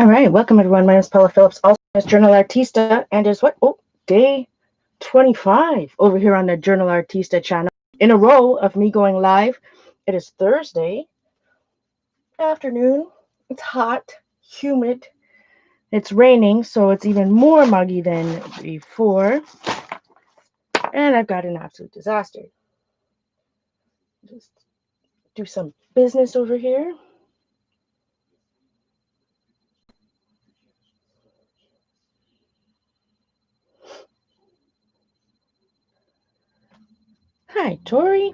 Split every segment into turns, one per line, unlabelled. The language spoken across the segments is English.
All right, welcome everyone. My name is Paula Phillips, also as Journal Artista, and is what? Oh, day 25 over here on the Journal Artista channel. In a row of me going live. It is Thursday afternoon. It's hot, humid. It's raining, so it's even more muggy than before. And I've got an absolute disaster. Just do some business over here. Hi, Tori.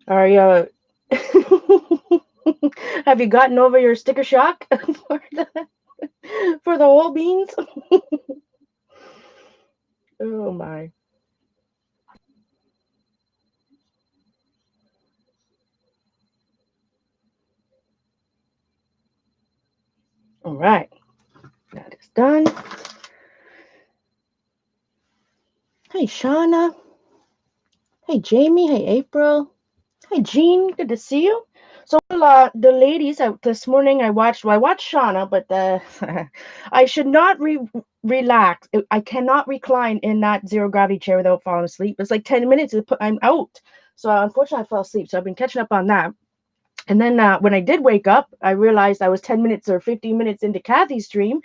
Are you? Have you gotten over your sticker shock for the whole beans? Oh my. All right. That is done. Hey, Shauna. Hey, Jamie. Hey, April. Hey, Jean. Good to see you. So, the ladies, this morning I watched Shauna, but I should not relax. I cannot recline in that zero gravity chair without falling asleep. It's like 10 minutes, I'm out. So, unfortunately, I fell asleep. So, I've been catching up on that. And then when I did wake up, I realized I was 10 minutes or 15 minutes into Kathy's stream,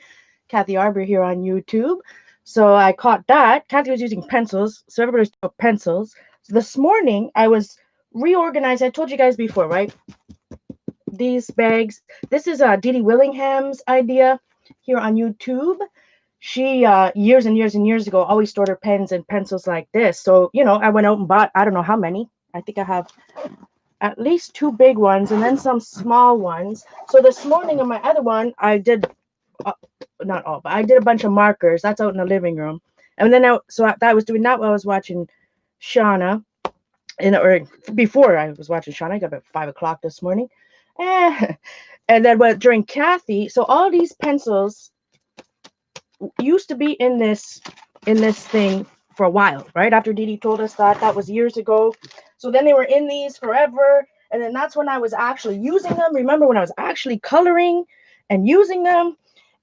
Kathy Arbor here on YouTube. So I caught that. Kathy was using pencils, so everybody was pencils. So this morning, I was reorganized. I told you guys before, right? These bags. This is Dee Dee Willingham's idea here on YouTube. She, years and years and years ago, always stored her pens and pencils like this. So, I went out and bought, I don't know how many. I think I have at least 2 big ones and then some small ones. So this morning on my other one, I did not all, but I did a bunch of markers. That's out in the living room. And then I was doing that while I was watching Shauna, or before I was watching Shauna. I got about 5 o'clock this morning, and then during Kathy. So all these pencils used to be in this thing for a while, right? After Dee Dee told us that was years ago. So then they were in these forever. And then that's when I was actually using them. Remember when I was actually coloring and using them?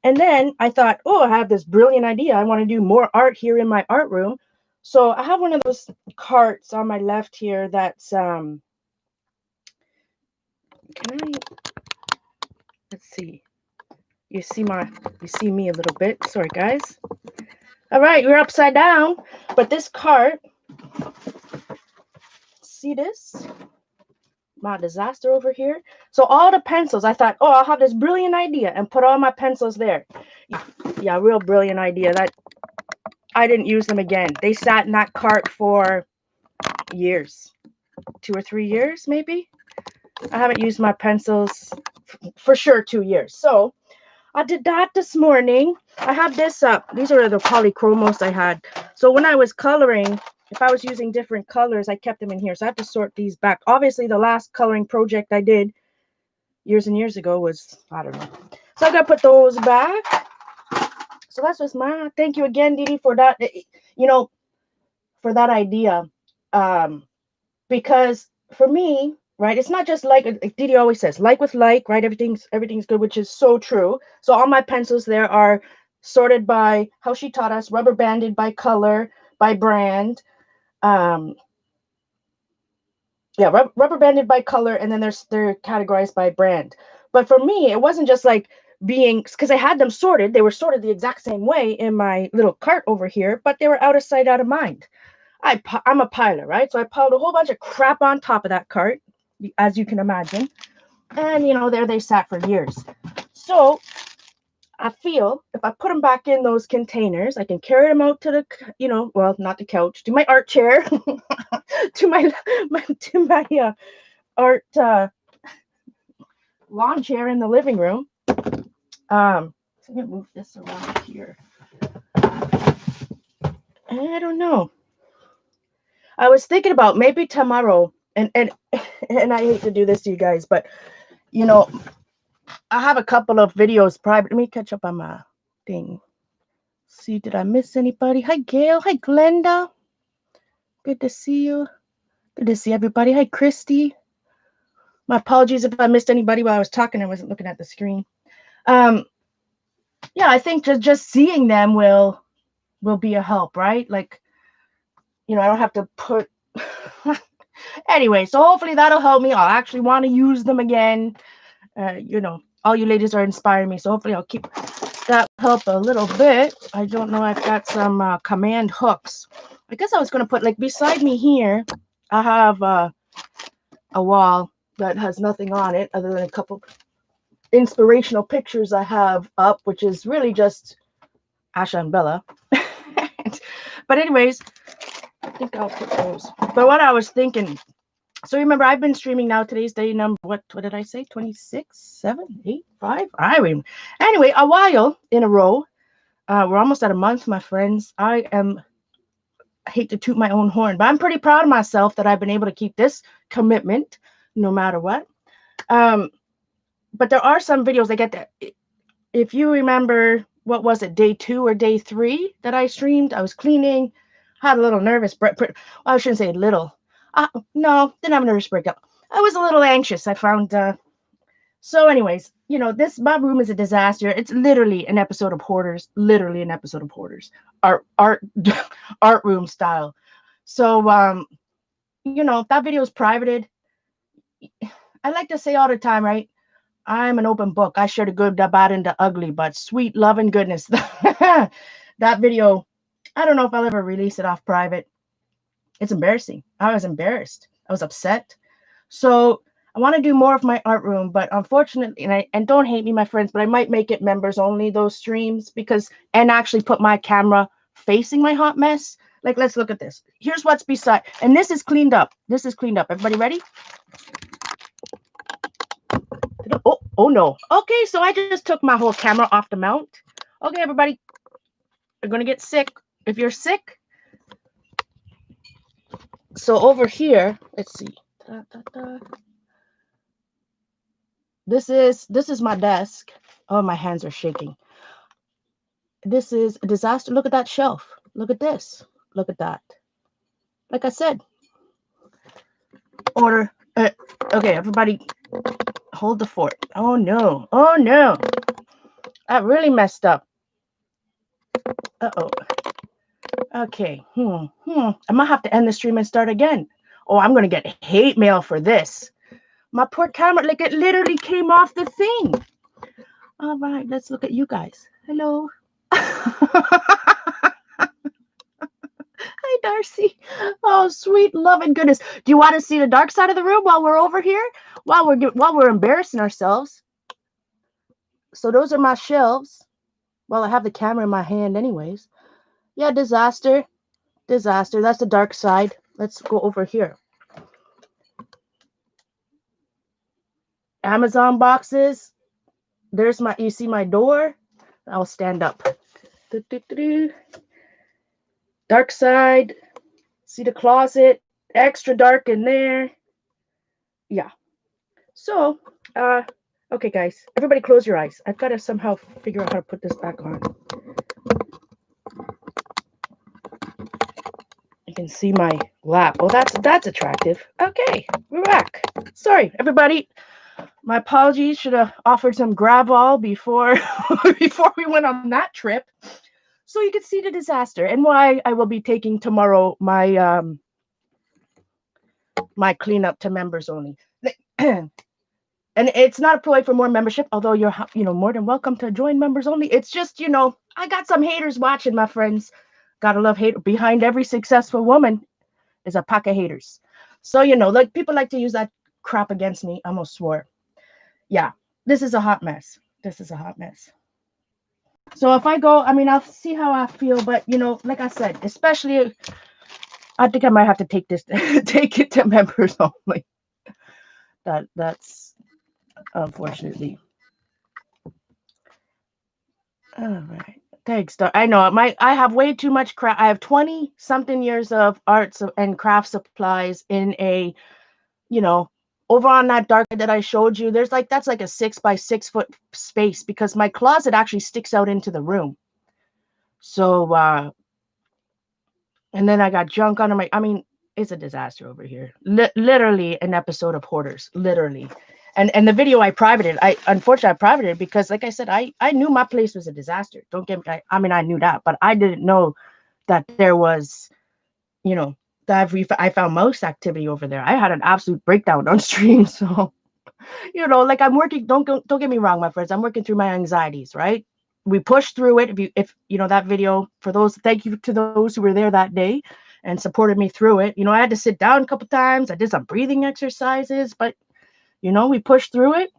And then I thought, oh, I have this brilliant idea. I want to do more art here in my art room. So I have one of those carts on my left here that's, let's see. You see me a little bit. Sorry, guys. All right, we're upside down. But this cart, see this? My disaster over here. So all the pencils, I thought, oh, I'll have this brilliant idea and put all my pencils there. Yeah, real brilliant idea. That I didn't use them again. They sat in that cart for years, 2 or 3 years, maybe. I haven't used my pencils for sure 2 years. So I did that this morning. I have this these are the polychromos I had. So when I was coloring, if I was using different colors, I kept them in here. So I have to sort these back. Obviously, the last coloring project I did years and years ago was, I don't know. So I got to put those back. So that's just my, thank you again, Dee Dee, for that, for that idea. Because for me, right, it's not just like Dee Dee always says, like with like, right? Everything's good, which is so true. So all my pencils there are sorted by how she taught us, rubber banded by color, by brand. Rubber banded by color, and then they're categorized by brand. But for me, it wasn't just like being, because I had them sorted. They were sorted the exact same way in my little cart over here, but they were out of sight, out of mind. I'm a piler, right? So I piled a whole bunch of crap on top of that cart, as you can imagine. And, there they sat for years. So I feel if I put them back in those containers, I can carry them out to the, well, not the couch, to my art chair, to my art lawn chair in the living room. So I'm gonna move this around here. I don't know. I was thinking about maybe tomorrow, and I hate to do this to you guys, but I have a couple of videos private. Let me catch up on my thing. See, did I miss anybody? Hi, Gail. Hi, Glenda. Good to see you. Good to see everybody. Hi, Christy. My apologies if I missed anybody while I was talking. I wasn't looking at the screen. Um, yeah, I think just seeing them will be a help, right? Like, I don't have to put. Anyway, so hopefully that'll help me. I'll actually want to use them again. All you ladies are inspiring me, so hopefully I'll keep that help a little bit. I don't know. I've got some command hooks. I guess I was gonna put like beside me here. I have a wall that has nothing on it other than a couple inspirational pictures I have up, which is really just Asha and Bella. But anyways, I think I'll put those. But what I was thinking, so remember, I've been streaming now. Today's day number, what did I say? 26, 7, 8, 5? I mean, anyway, a while in a row. We're almost at a month, my friends. I hate to toot my own horn, but I'm pretty proud of myself that I've been able to keep this commitment no matter what. But there are some videos that get that. If you remember, what was it, day 2 or day 3 that I streamed? I was cleaning, had a little nervous I shouldn't say little. No, didn't have a nervous breakup. I was a little anxious. I found. So, anyways, my room is a disaster. It's literally an episode of Hoarders. Literally an episode of Hoarders. Art art room style. So, that video is privated. I like to say all the time, right? I'm an open book. I share the good, the bad, and the ugly, but sweet love and goodness. That video, I don't know if I'll ever release it off private. It's embarrassing. I was embarrassed. I was upset. So I want to do more of my art room, but unfortunately, and don't hate me, my friends, but I might make it members only, those streams, and actually put my camera facing my hot mess. Like, let's look at this. Here's what's beside, and this is cleaned up. This is cleaned up. Everybody ready? Oh no. Okay, so I just took my whole camera off the mount. Okay, everybody, you're gonna get sick. If you're sick, so over here, let's see. This is my desk. Oh, my hands are shaking. This is a disaster. Look at that shelf. Look at this. Look at that. Like I said, order. Okay, everybody, hold the fort. Oh no. Oh no. That really messed up. Uh-oh. Okay. I might have to end the stream and start again. Oh, I'm gonna get hate mail for this. My poor camera, like, it literally came off the thing. All right, let's look at you guys. Hello. Hi, Darcy. Oh, sweet love and goodness. Do you want to see the dark side of the room while we're over here? While we're embarrassing ourselves. So those are my shelves. Well, I have the camera in my hand anyways. Yeah, disaster. Disaster. That's the dark side. Let's go over here. Amazon boxes. There's you see my door. I'll stand up. Dark side. See the closet. Extra dark in there. Yeah. So, okay, guys. Everybody close your eyes. I've got to somehow figure out how to put this back on. You can see my lap. Oh, that's attractive. Okay, we're back. Sorry, everybody. My apologies. Should have offered some Gravol before before we went on that trip, so you could see the disaster and why I will be taking tomorrow my my cleanup to members only. And it's not a ploy for more membership, although you're more than welcome to join members only. It's just I got some haters watching, my friends. Gotta love hate. Behind every successful woman is a pack of haters. So like people like to use that crap against me. I almost swore. Yeah, this is a hot mess. This is a hot mess. So if I go, I'll see how I feel, but like I said, especially, I think I might have to take it to members only. That's unfortunately. All right. Thanks, I know I have way too much crap. I have 20 something years of arts and craft supplies in a, over on that dark that I showed you. That's like a 6 by 6 foot space because my closet actually sticks out into the room. So, and then I got junk under my, it's a disaster over here. Literally an episode of Hoarders, literally. And the video I privated, unfortunately I privated it because like I said, I knew my place was a disaster. Don't get me, I mean I knew that, but I didn't know that there was, you know, that I found mouse activity over there. I had an absolute breakdown on stream. So, you know, like I'm working, don't get me wrong, my friends, I'm working through my anxieties, right? We pushed through it. If you know that video, for those, thank you to those who were there that day and supported me through it. You know, I had to sit down a couple times. I did some breathing exercises, but you know, we pushed through it.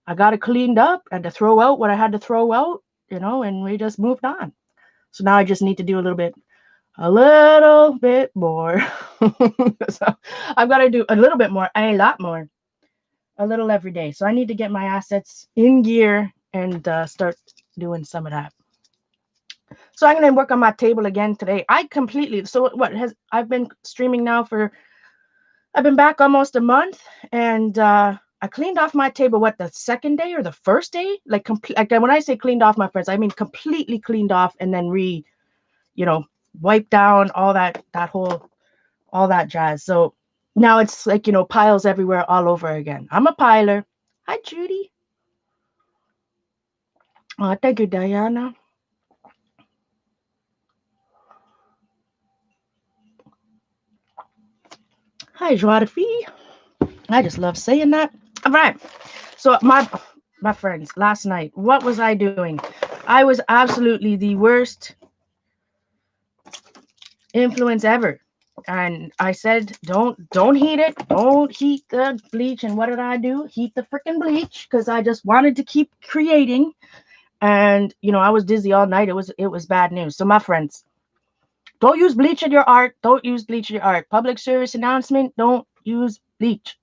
I got it cleaned up. I had to throw out what I had to throw out, you know, and we just moved on. So now I just need to do a little bit more. So I've got to do a little bit more, a lot more, a little every day. So I need to get my assets in gear and start doing some of that. So I'm going to work on my table again today. So what has, I've been streaming now I've been back almost a month, and I cleaned off my table, what, the second day or the first day? Like, like when I say cleaned off, my friends, I mean completely cleaned off and then you know, wiped down all that jazz. So now it's like, you know, piles everywhere all over again. I'm a piler. Hi, Judy. Oh, thank you, Diana. Hi, Joie de Fille. I just love saying that. All right. So my friends, last night, what was I doing? I was absolutely the worst influence ever. And I said, don't heat it. Don't heat the bleach. And what did I do? Heat the freaking bleach because I just wanted to keep creating. And you know, I was dizzy all night. It was bad news. So my friends, don't use bleach in your art. Don't use bleach in your art. Public service announcement, don't use bleach.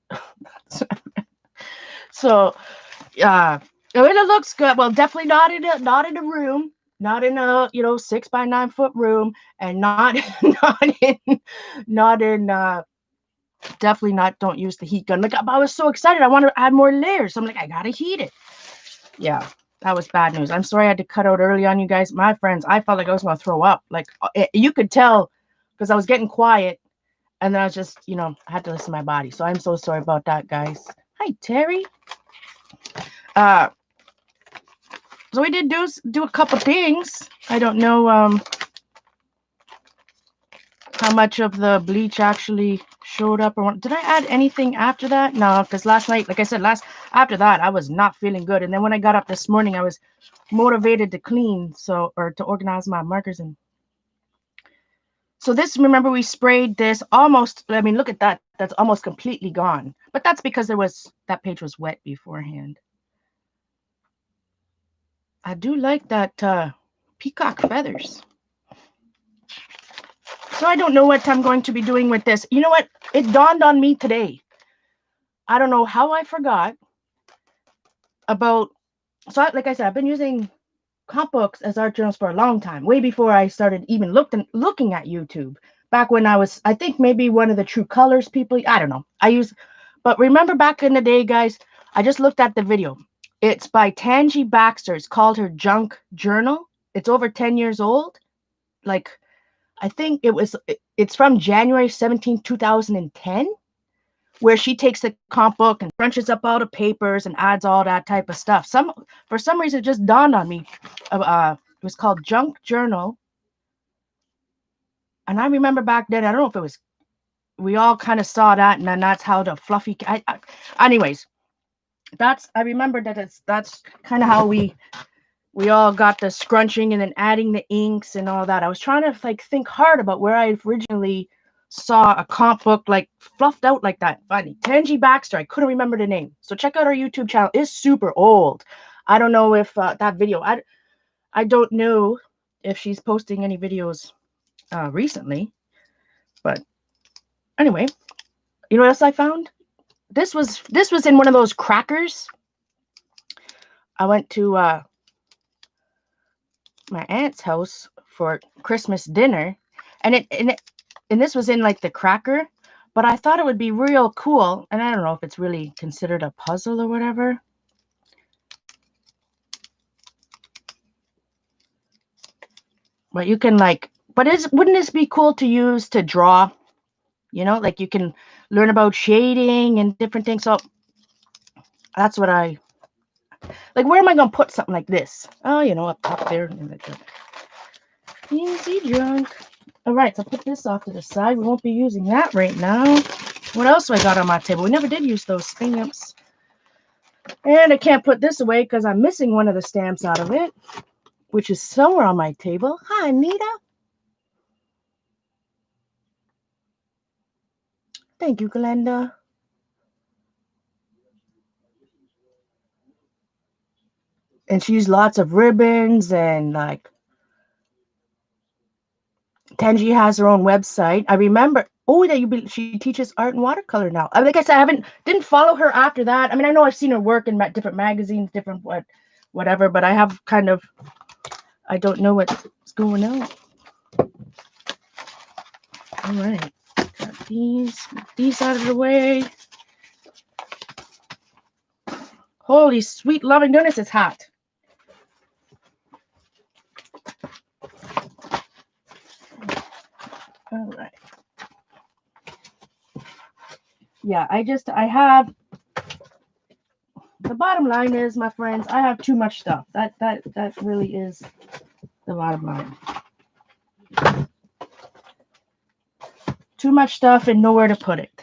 So when it looks good, well, definitely not in a room, not in a, you know, 6 by 9 foot room, and not not in definitely not, don't use the heat gun. Like I was so excited, I wanted to add more layers. So I'm like, I gotta heat it. Yeah, that was bad news. I'm sorry I had to cut out early on you guys. My friends, I felt like I was gonna throw up. Like you could tell because I was getting quiet, and then I was just, you know, I had to listen to my body. So I'm so sorry about that, guys. Hi, Terry. Uh, so we did do a couple things. I don't know how much of the bleach actually showed up or what. Did I add anything after that? No, because last night, like I said, after that, I was not feeling good. And then when I got up this morning, I was motivated to clean, or to organize my markers. And so this, remember, we sprayed this almost, I mean, look at that. That's almost completely gone. But that's because that page was wet beforehand. I do like that peacock feathers. So I don't know what I'm going to be doing with this. You know what? It dawned on me today. I don't know how I forgot about. So like I said, I've been using comp books as art journals for a long time, way before I started even looking at YouTube. Back when I think maybe one of the True Colors people. I don't know. But remember back in the day, guys, I just looked at the video. It's by Tangi Baxter. It's called her Junk Journal. It's over 10 years old. Like, I think it's from January 17, 2010, where she takes the comp book and crunches up all the papers and adds all that type of stuff. For some reason, it just dawned on me. It was called Junk Journal. And I remember back then, I don't know if it was, we all kind of saw that, and then that's how the fluffy, anyways, I remember that's kind of how we all got the scrunching and then adding the inks and all that. I was trying to like think hard about where I originally saw a comp book like fluffed out like that. Funny. Tangi Baxter. I couldn't remember the name. So check out our YouTube channel. It's super old. I don't know if that video. I don't know if she's posting any videos recently. But anyway, you know what else I found? This was in one of those crackers. I went to my aunt's house for Christmas dinner, and this was in like the cracker, but I thought it would be real cool, and I don't know if it's really considered a puzzle or whatever. But you can wouldn't this be cool to use to draw? You know, like you can learn about shading and different things. So that's what I like. Where am I gonna put something like this? Oh, you know, up there. Easy drunk. All right, so put this off to the side. We won't be using that right now. What else do I got on my table? We never did use those stamps. And I can't put this away because I'm missing one of the stamps out of it, which is somewhere on my table. Hi, Anita. Thank you, Glenda. And she used lots of ribbons and like Tenji has her own website. I remember. Oh, she teaches art and watercolor now. Like I said, I didn't follow her after that. I mean, I know I've seen her work in different magazines, different whatever, but I have kind of I don't know what's going on. All right, got these out of the way. Holy sweet loving goodness, it's hot. All right. Yeah, I have the bottom line is, my friends, I have too much stuff. That really is the bottom line. Too much stuff and nowhere to put it.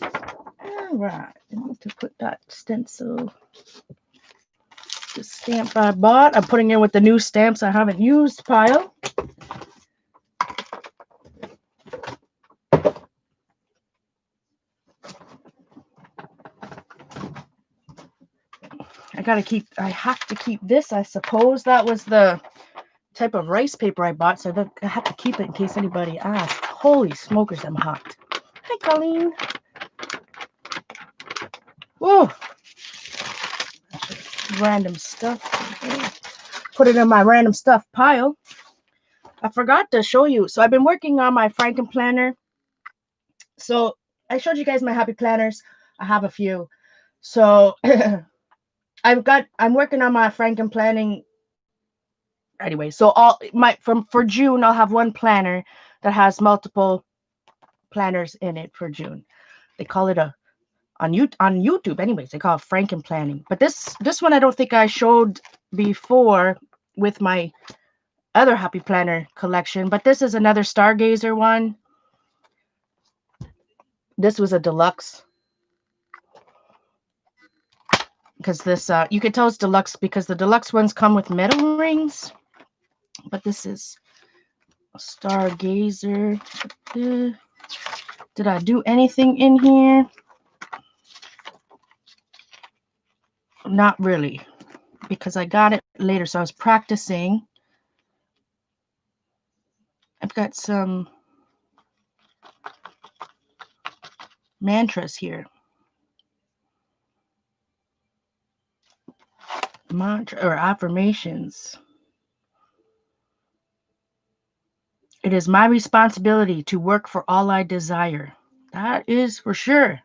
All right, I need to put that stencil, the stamp I bought. I'm putting in with the new stamps I haven't used pile. I have to keep this, I suppose. That was the type of rice paper I bought, so I have to keep it in case anybody asks. Holy smokers, I'm hot. Hi, Colleen. Whoa. Random stuff. Put it in my random stuff pile. I forgot to show you. So I've been working on my Franken planner. So I showed you guys my happy planners. I have a few. So I'm working on my Franken planning anyway. So for June I'll have one planner that has multiple planners in it for June. They call it on YouTube anyways. They call it Franken planning. But this one I don't think I showed before with my other happy planner collection, but this is another stargazer one. This was a deluxe because this you can tell it's deluxe because the deluxe ones come with metal rings, but this is a stargazer. Did I do anything in here? Not really, because I got it later, so I was practicing. I've got some mantras here. Mantra or affirmations. It is my responsibility to work for all I desire. That is for sure.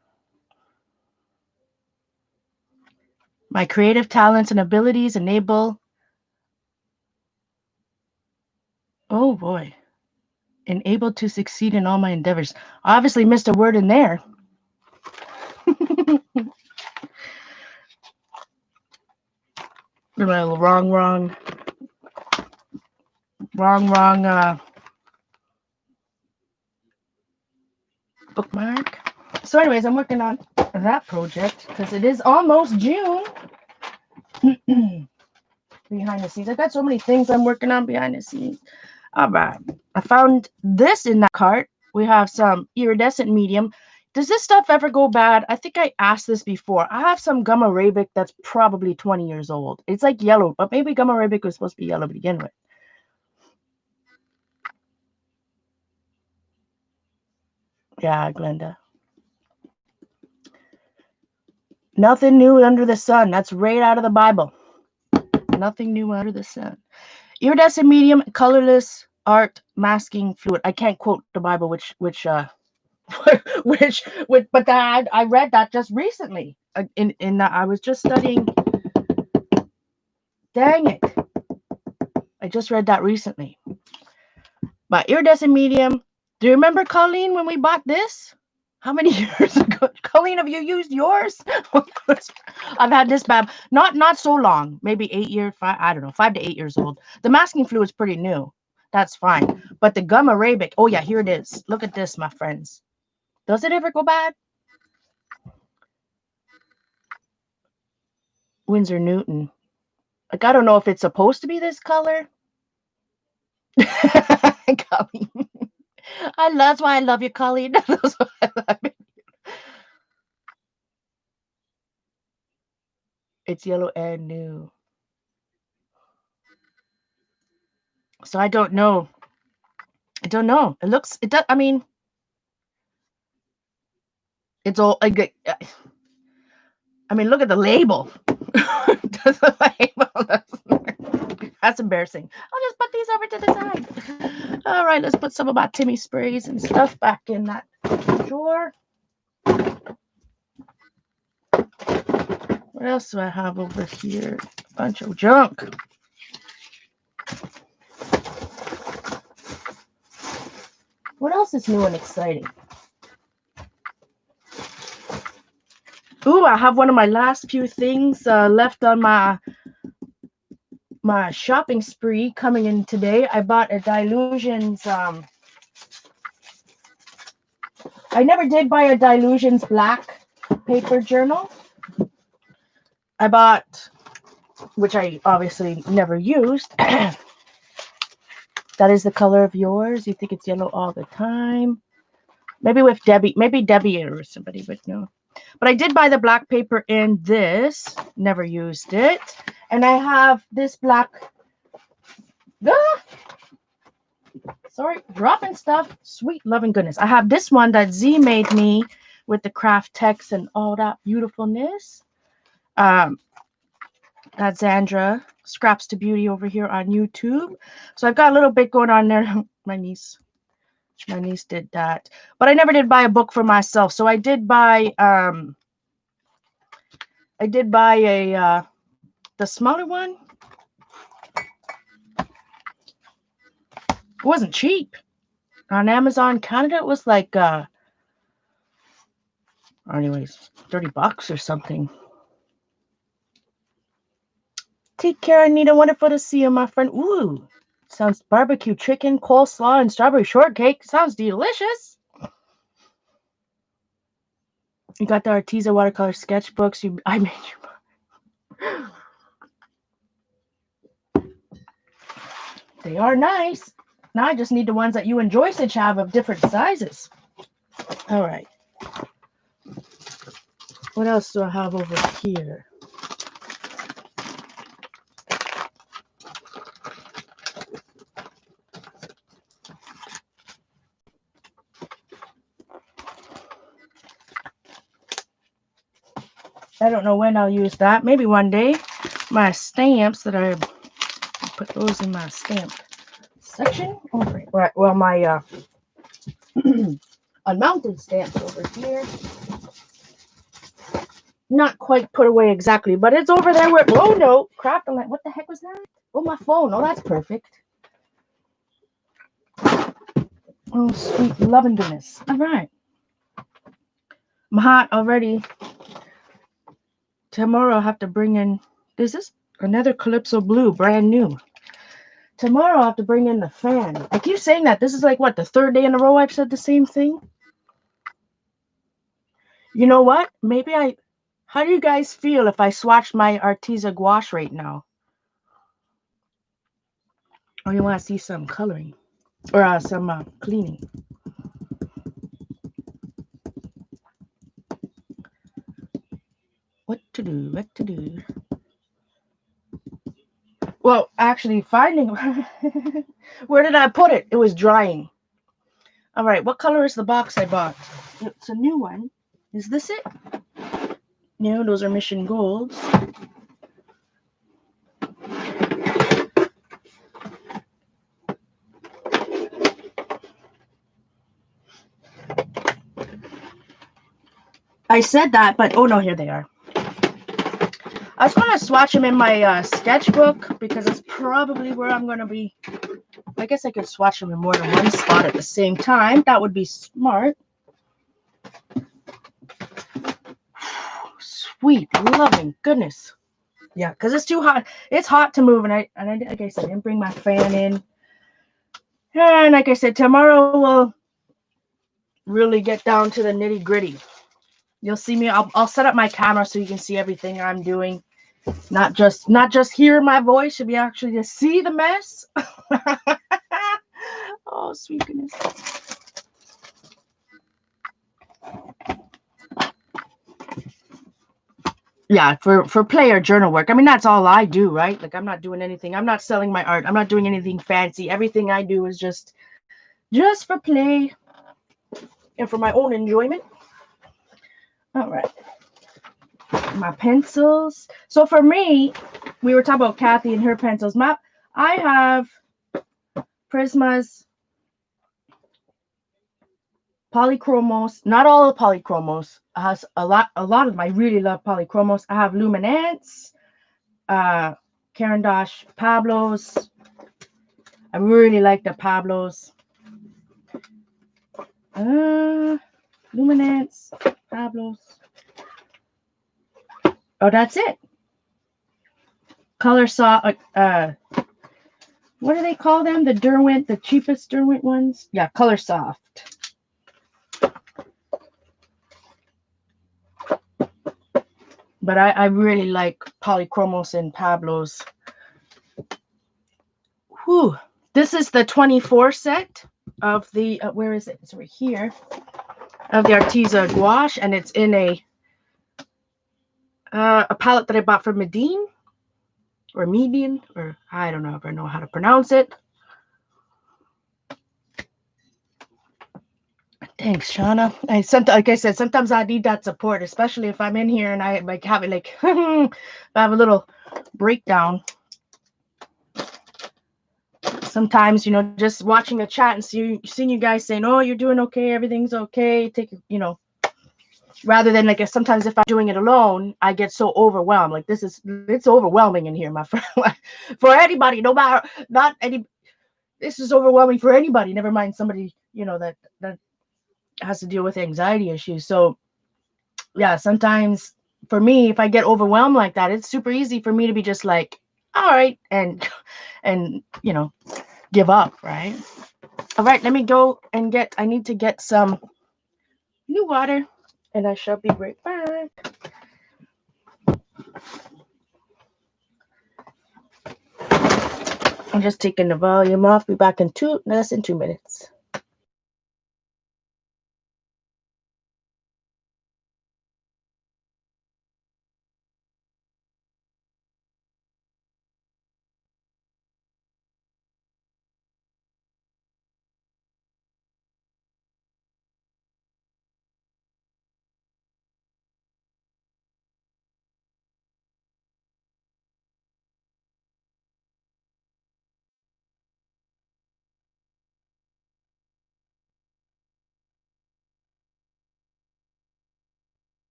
My creative talents and abilities enable. Oh boy. Able to succeed in all my endeavors. Obviously missed a word in there. wrong bookmark. So anyways, I'm working on that project because it is almost June. Behind the scenes. I've got so many things I'm working on behind the scenes. All right. I found this in that cart. We have some iridescent medium. Does this stuff ever go bad? I think I asked this before. I have some gum arabic that's probably 20 years old. It's like yellow, but maybe gum arabic was supposed to be yellow to begin with. Yeah, Glenda. Nothing new under the sun. That's right out of the Bible. Nothing new under the sun. Iridescent medium, colorless art masking fluid. I can't quote the Bible, which but that I read that just recently. I was just studying. Dang it! I just read that recently. But iridescent medium, Do you remember, Colleen, when we bought this? How many years ago? Colleen, have you used yours? I've had this bad. Not so long. Maybe 8 years. I don't know. 5 to 8 years old. The masking fluid is pretty new. That's fine. But the gum arabic. Oh yeah, here it is. Look at this, my friends. Does it ever go bad? Winsor Newton. Like, I don't know if it's supposed to be this color. Colleen. That's why I love you, Colleen. That's why I love you. It's yellow and new. So I don't know. I don't know. It looks. It does. I mean, it's all. I mean, look at the label. Does the label? That's embarrassing. I'll just put these over to the side. All right, let's put some of my Timmy sprays and stuff back in that drawer. What else do I have over here? A bunch of junk. What else is new and exciting? Ooh, I have one of my last few things left on my shopping spree coming in today. I bought a Dilutions. I never did buy a Dilutions black paper journal. I bought, which I obviously never used. That is the color of yours. You think it's yellow all the time. Maybe with Debbie, maybe Debbie or somebody would know. But I did buy the black paper in this. Never used it. And I have this black. Sorry, dropping stuff. Sweet loving goodness. I have this one that Z made me with the craft text and all that beautifulness. That's Zandra Scraps to Beauty over here on YouTube. So I've got a little bit going on there. My niece did that. But I never did buy a book for myself. So I did buy a the smaller one. It wasn't cheap. On Amazon Canada, it was like anyways, $30 or something. Take care, Anita. Wonderful to see you, my friend. Ooh, sounds barbecue chicken, coleslaw, and strawberry shortcake. Sounds delicious. You got the Arteza watercolor sketchbooks. I made you. They are nice. Now I just need the ones that you and Joyce have of different sizes. All right. What else do I have over here? I don't know when I'll use that. Maybe one day. My stamps that I put those in my stamp section. Over right. Well, my unmounted stamps over here. Not quite put away exactly, but it's over there where. Oh no! Crap! I'm like, what the heck was that? Oh, my phone. Oh, that's perfect. Oh, sweet loving goodness. All right. I'm hot already. Tomorrow I'll have to bring in. Is this another Calypso Blue, brand new? Tomorrow I'll have to bring in the fan. I keep saying that. This is like, what, the third day in a row I've said the same thing? You know what? How do you guys feel if I swatch my Arteza gouache right now? Or you want to see some coloring? Or some cleaning? What to do? Well, actually, finding where did I put it? It was drying. All right, what color is the box I bought? It's a new one. Is this it? No, those are Mission Golds. I said that, but oh no, here they are. I was going to swatch them in my sketchbook because it's probably where I'm going to be I guess I could swatch them in more than one spot at the same time. That would be smart. Sweet, loving goodness. Yeah, because it's too hot. It's hot to move, and I like I said, I didn't bring my fan in. And like I said, tomorrow we'll really get down to the nitty gritty. You'll see me. I'll set up my camera so you can see everything I'm doing. Not just hear my voice. You'll be actually to see the mess. Oh, sweet goodness. Yeah, for play or journal work. I mean, that's all I do, right? Like, I'm not doing anything. I'm not selling my art. I'm not doing anything fancy. Everything I do is just for play and for my own enjoyment. All right. My pencils. So for me, we were talking about Kathy and her pencils. I have Prisma's Polychromos. Not all the Polychromos. Has a lot of them. I really love Polychromos. I have Luminance, Caran d'Ache Pablos. I really like the Pablos. Luminance, Pablos. Oh, that's it. Color Saw. What do they call them? The Derwent, the cheapest Derwent ones? Yeah, Color Soft. But I really like Polychromos and Pablos. Whew. This is the 24 set of the, where is it? It's right here. Of the Arteza Gouache, and it's in a palette that I bought from Medine, or Median, or I don't know if I know how to pronounce it. Thanks, Shauna. Like I said, sometimes I need that support, especially if I'm in here and I like have it like I have a little breakdown. Sometimes, just watching a chat and seeing you guys saying, "Oh, you're doing okay, everything's okay." Rather than like sometimes if I'm doing it alone, I get so overwhelmed. Like it's overwhelming in here, my friend. For anybody, no matter not any, this is overwhelming for anybody. Never mind somebody that has to deal with anxiety issues. So yeah, sometimes for me, if I get overwhelmed like that, it's super easy for me to be just like, all right, and give up, right? All right, let me go and I need to get some new water, and I shall be right back. I'm just taking the volume off. Be back in less than 2 minutes.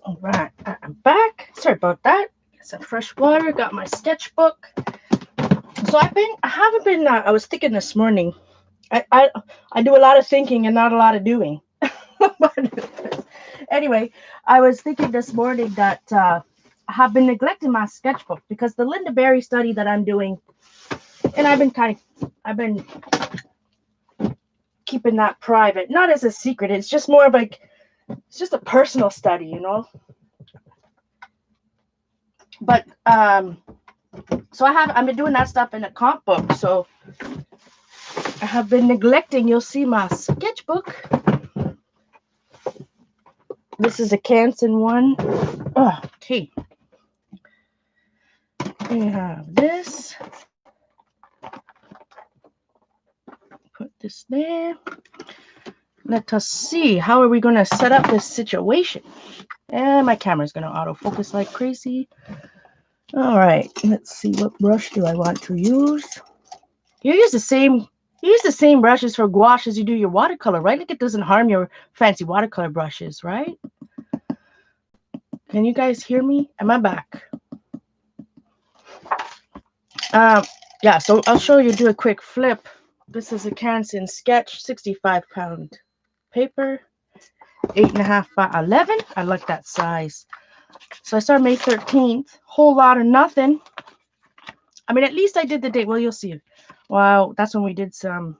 All right, I'm back. Sorry about that. Get some fresh water. Got my sketchbook. So I haven't been. I was thinking this morning. I do a lot of thinking and not a lot of doing. But anyway, I was thinking this morning that I have been neglecting my sketchbook because the Linda Berry study that I'm doing, and I've been keeping that private, not as a secret. It's just more of like, it's just a personal study, you know. But so I've been doing that stuff in a comp book. So I have been neglecting. You'll see my sketchbook. This is a Canson one. Oh, okay. We have this. Put this there. Let us see. How are we going to set up this situation? And my camera's going to autofocus like crazy. All right. Let's see. What brush do I want to use? You use the same brushes for gouache as you do your watercolor, right? Like it doesn't harm your fancy watercolor brushes, right? Can you guys hear me? Am I back? Yeah, so I'll show you, do a quick flip. This is a Canson sketch, 65-pound paper, 8.5 by 11. I like that size. So I started May 13th. Whole lot of nothing. I mean, at least I did the date. Well, you'll see. Wow, that's when we did some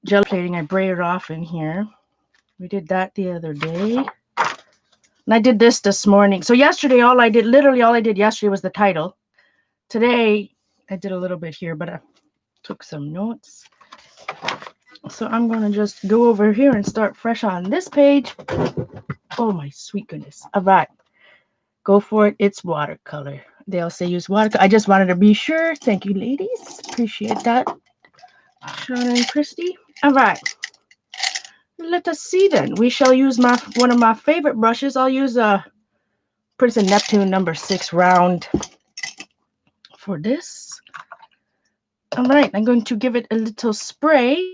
gel plating. I braided off in here. We did that the other day. And I did this morning. So yesterday, literally all I did yesterday was the title. Today, I did a little bit here, but I took some notes. So I'm going to just go over here and start fresh on this page. Oh, my sweet goodness. All right. Go for it. It's watercolor. They'll say use watercolor. I just wanted to be sure. Thank you, ladies. Appreciate that. Shauna and Christy. All right. Let us see then. We shall use one of my favorite brushes. I'll use Princeton Neptune number 6 round for this. All right. I'm going to give it a little spray.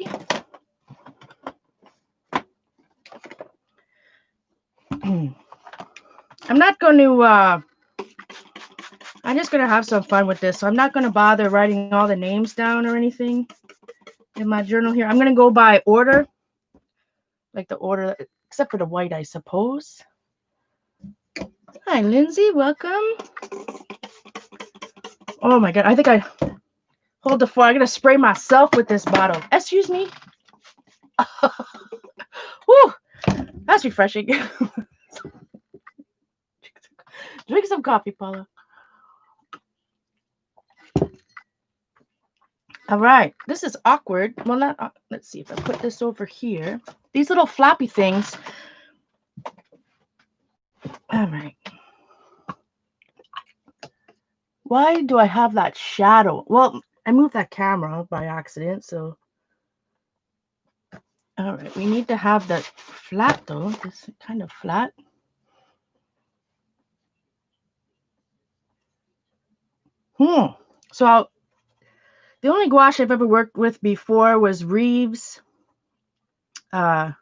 I'm not going to I'm just going to have some fun with this. So I'm not going to bother writing all the names down or anything in my journal here. I'm going to go by order, like the order, except for the white, I suppose. Hi, Lindsay. Welcome. Oh, my God. I think I hold the phone. I'm going to spray myself with this bottle. Excuse me. Whew. That's refreshing. Drink some coffee, Paula. All right, this is awkward. Well, not. Let's see if I put this over here. These little floppy things. All right. Why do I have that shadow? Well, I moved that camera by accident, so. All right, we need to have that flat though. This kind of flat. So the only gouache I've ever worked with before was Reeves. And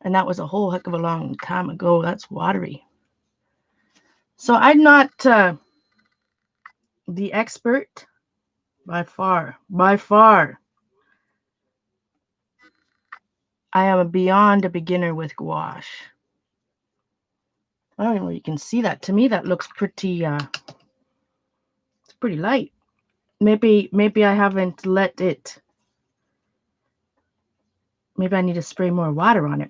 that was a whole heck of a long time ago. That's watery. So I'm not the expert by far. By far. I am beyond a beginner with gouache. I don't know if you can see that. To me, that looks pretty, it's pretty light. Maybe I haven't let it. Maybe I need to spray more water on it.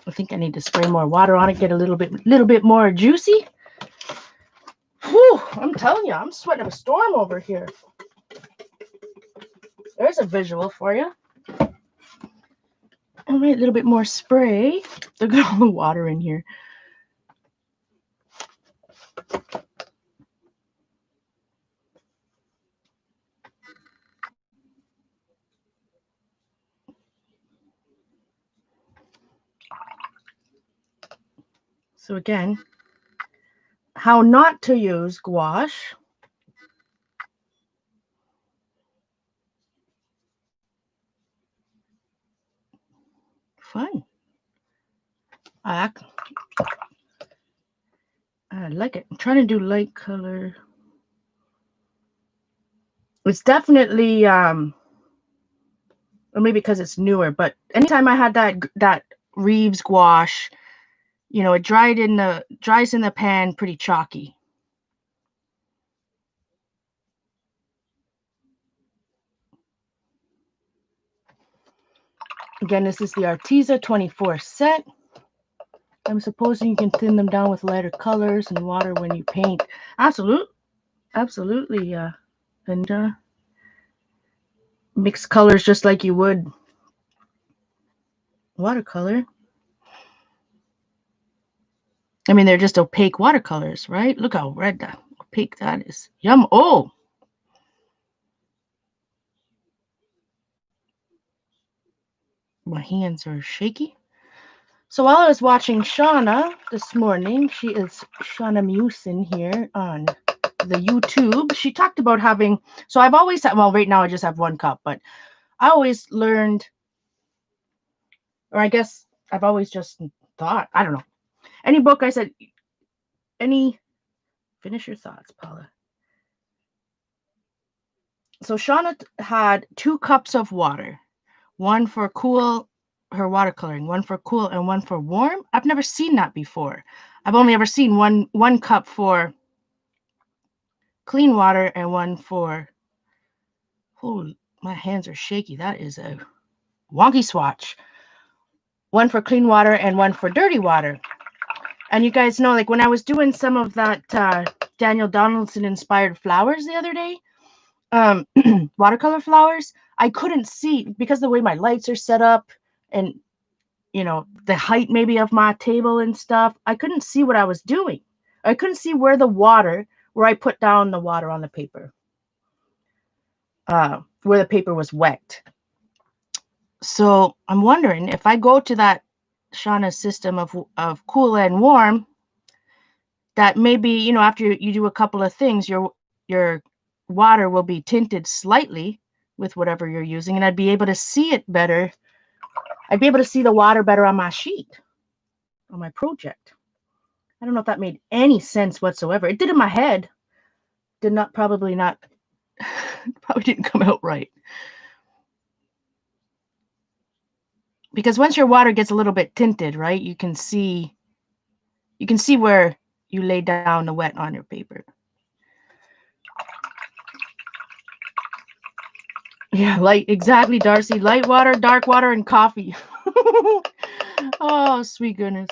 I think I need to spray more water on it, get a little bit more juicy. Whew, I'm telling you, I'm sweating up a storm over here. There's a visual for you. All right, a little bit more spray. Look at all the water in here. So again, how not to use gouache. fun. I like it. I'm trying to do light color. It's definitely or maybe because it's newer, but anytime I had that Reeves gouache, you know, it dries in the pan pretty chalky. Again, this is the Arteza 24 set. I'm supposing you can thin them down with lighter colors and water when you paint. Absolutely, and mix colors just like you would watercolor. I mean, they're just opaque watercolors, right? Look how red that opaque that is. Yum. Oh, my hands are shaky. So while I was watching Shauna this morning, she is Shauna Musin here on the YouTube. She talked about having, so I've always had, well, right now I just have one cup, but I always learned, or I guess I've always just thought, I don't know. Any book I said, finish your thoughts, Paula. So Shauna had 2 cups of water, one for cool, her watercoloring, one for cool and one for warm. I've never seen that before. I've only ever seen one cup for clean water and one for, oh, my hands are shaky. That is a wonky swatch. One for clean water and one for dirty water. And you guys know, like when I was doing some of that Daniel Donaldson inspired flowers the other day, watercolor flowers, I couldn't see because the way my lights are set up and, you know, the height maybe of my table and stuff, I couldn't see what I was doing. I couldn't see where I put down the water on the paper, where the paper was wet. So I'm wondering if I go to that Shauna system of cool and warm, that maybe, you know, after you do a couple of things, your water will be tinted slightly with whatever you're using, and I'd be able to see it better. I'd be able to see the water better on my sheet, on my project. I don't know if that made any sense whatsoever. It did in my head. Probably didn't come out right. Because once your water gets a little bit tinted, right, you can see where you lay down the wet on your paper. Yeah, exactly, Darcy. Light water, dark water, and coffee. Oh, sweet goodness.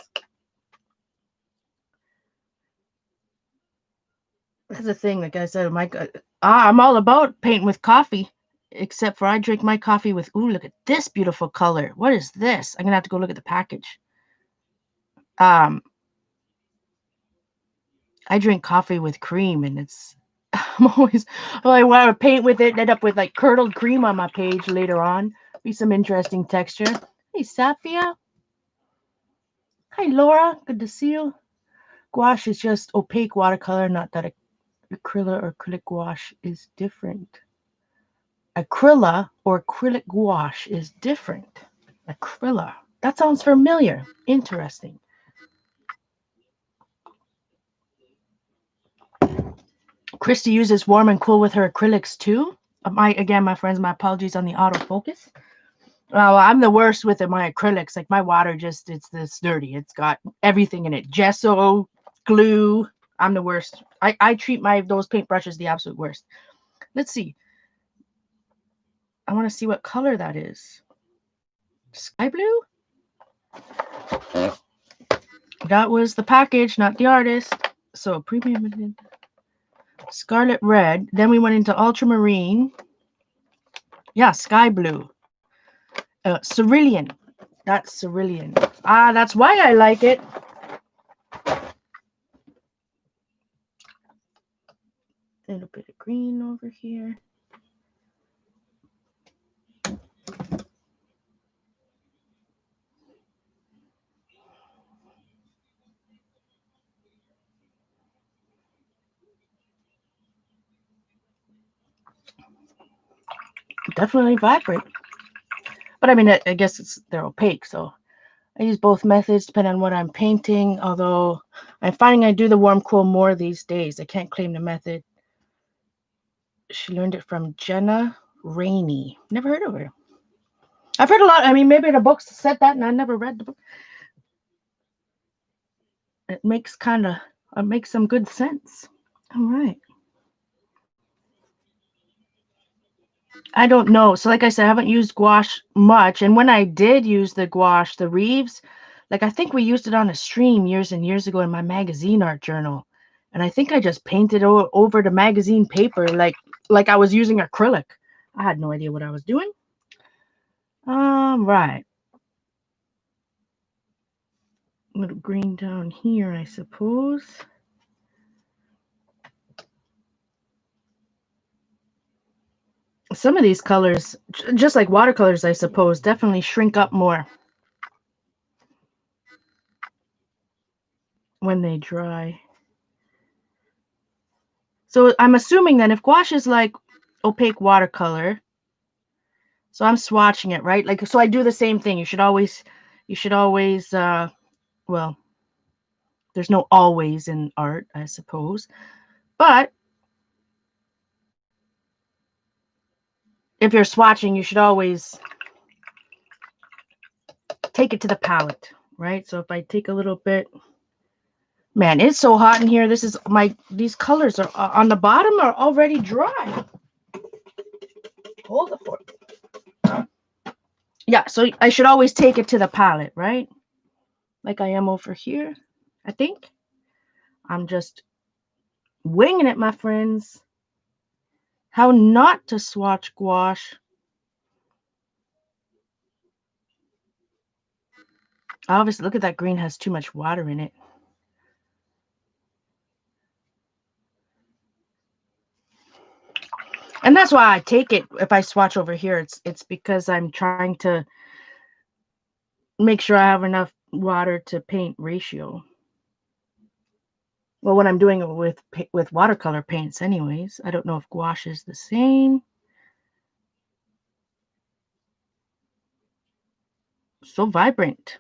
That's the thing, like I said, I'm all about painting with coffee, except for I drink my coffee with, ooh, look at this beautiful color. What is this? I'm going to have to go look at the package. I drink coffee with cream, and I'm always, well, I want to paint with it, end up with like curdled cream on my page later on. Be some interesting texture. Hey, Safia. Hi, Laura. Good to see you. Gouache is just opaque watercolor, not that acrylic or acrylic gouache is different. Acryla or acrylic gouache is different. Acryla. That sounds familiar. Interesting. Christy uses warm and cool with her acrylics too. My friends, my apologies on the autofocus. Well, I'm the worst with my acrylics. Like my water it's this dirty. It's got everything in it. Gesso, glue. I'm the worst. I treat those paintbrushes the absolute worst. Let's see. I want to see what color that is. Sky blue? That was the package, not the artist. So premium scarlet red. Then we went into ultramarine. Yeah, sky blue. Cerulean. That's cerulean. That's why I like it. A little bit of green over here. Definitely vibrant. But I mean, I guess they're opaque, so I use both methods depending on what I'm painting, although I'm finding I do the warm cool more these days. I can't claim the method. She learned it from Jenna Rainey. Never heard of her. I've heard a lot. I mean, maybe the books said that, and I never read the book. It makes some good sense. All right. I don't know. So like I said, I haven't used gouache much. And when I did use the gouache, the Reeves, like I think we used it on a stream years and years ago in my magazine art journal. And I think I just painted over the magazine paper like I was using acrylic. I had no idea what I was doing. Right. A little green down here, I suppose. Some of these colors, just like watercolors, I suppose, definitely shrink up more when they dry. So I'm assuming then if gouache is like opaque watercolor, so I'm swatching it, right? Like, so I do the same thing. You should always, well, there's no always in art, I suppose. But if you're swatching, you should always take it to the palette, right? So if I take a little bit, man, it's so hot in here. These colors are on the bottom are already dry. Hold the fork. Yeah, so I should always take it to the palette, right? Like I am over here, I think. I'm just winging it, my friends. How not to swatch gouache. Obviously, look at that green has too much water in it. And that's why I take it if I swatch over here. It's because I'm trying to make sure I have enough water to paint ratio. Well, when I'm doing it with watercolor paints anyways. I don't know if gouache is the same. So vibrant.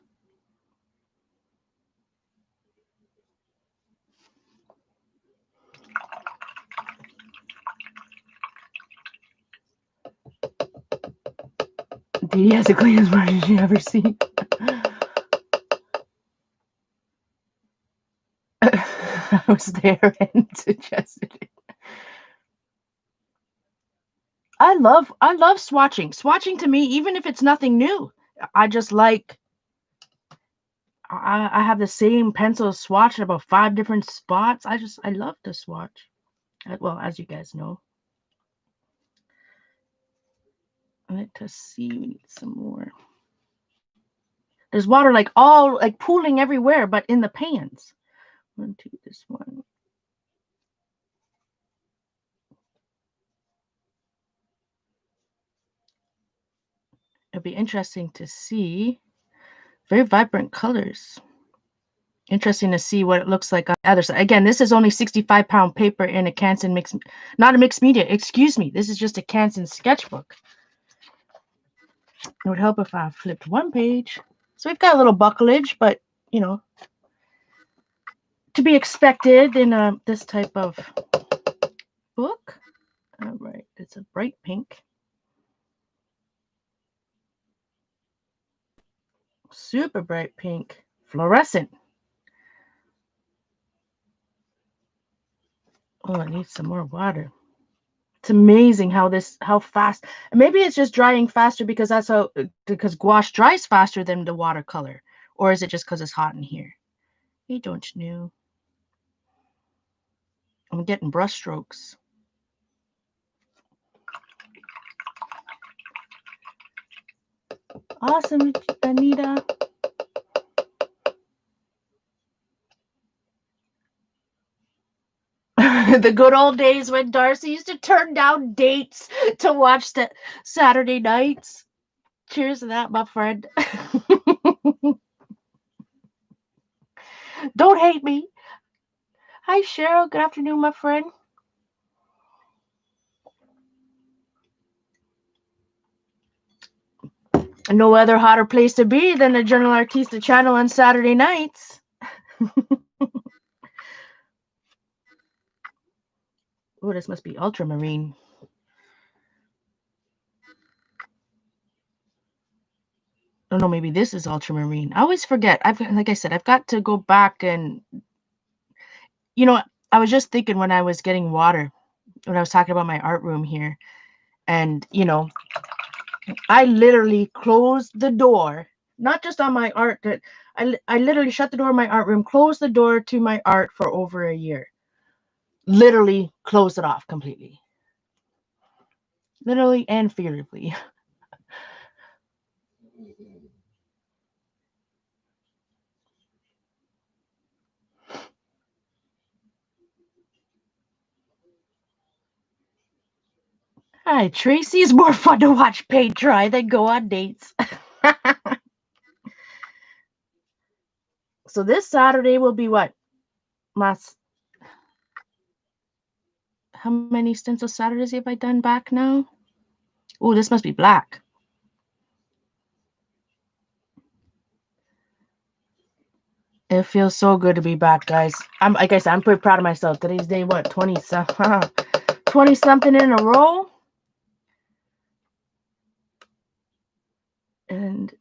Dee has the cleanest brush you ever seen. I was there and suggested it. I love swatching. Swatching to me, even if it's nothing new, I just like. I have the same pencil swatch in about 5 different spots. I love to swatch. Well, as you guys know. Let's see. We need some more. There's water like pooling everywhere, but in the pans. One, two, this one. It'd be interesting to see. Very vibrant colors. Interesting to see what it looks like on the other side. Again, this is only 65-pound paper in a Canson not a mixed media. Excuse me. This is just a Canson sketchbook. It would help if I flipped one page. So we've got a little bucklage, but you know, to be expected in this type of book. All right, it's a bright pink. Super bright pink. Fluorescent. Oh, it needs some more water. It's amazing how fast. Maybe it's just drying faster because because gouache dries faster than the watercolor. Or is it just because it's hot in here? I don't know. I'm getting brush strokes. Awesome, Anita. The good old days when Darcy used to turn down dates to watch the Saturday nights. Cheers to that, my friend. Don't hate me. Hi, Cheryl. Good afternoon, my friend. No other hotter place to be than the Journal Artista channel on Saturday nights. Oh, this must be ultramarine. Oh no, maybe this is ultramarine. I always forget. Like I said, I've got to go back and, you know, I was just thinking when I was getting water, when I was talking about my art room here, and you know, I literally closed the door, not just on my art. That I literally shut the door in my art room, closed the door to my art for over a year. Literally closed it off completely. Literally and figuratively. Hi, Tracy. It's more fun to watch paint dry than go on dates. So this Saturday will be what? How many stencil Saturdays have I done back now? Oh, this must be black. It feels so good to be back, guys. Like I said, I'm pretty proud of myself. Today's day, what, 20 something in a row? And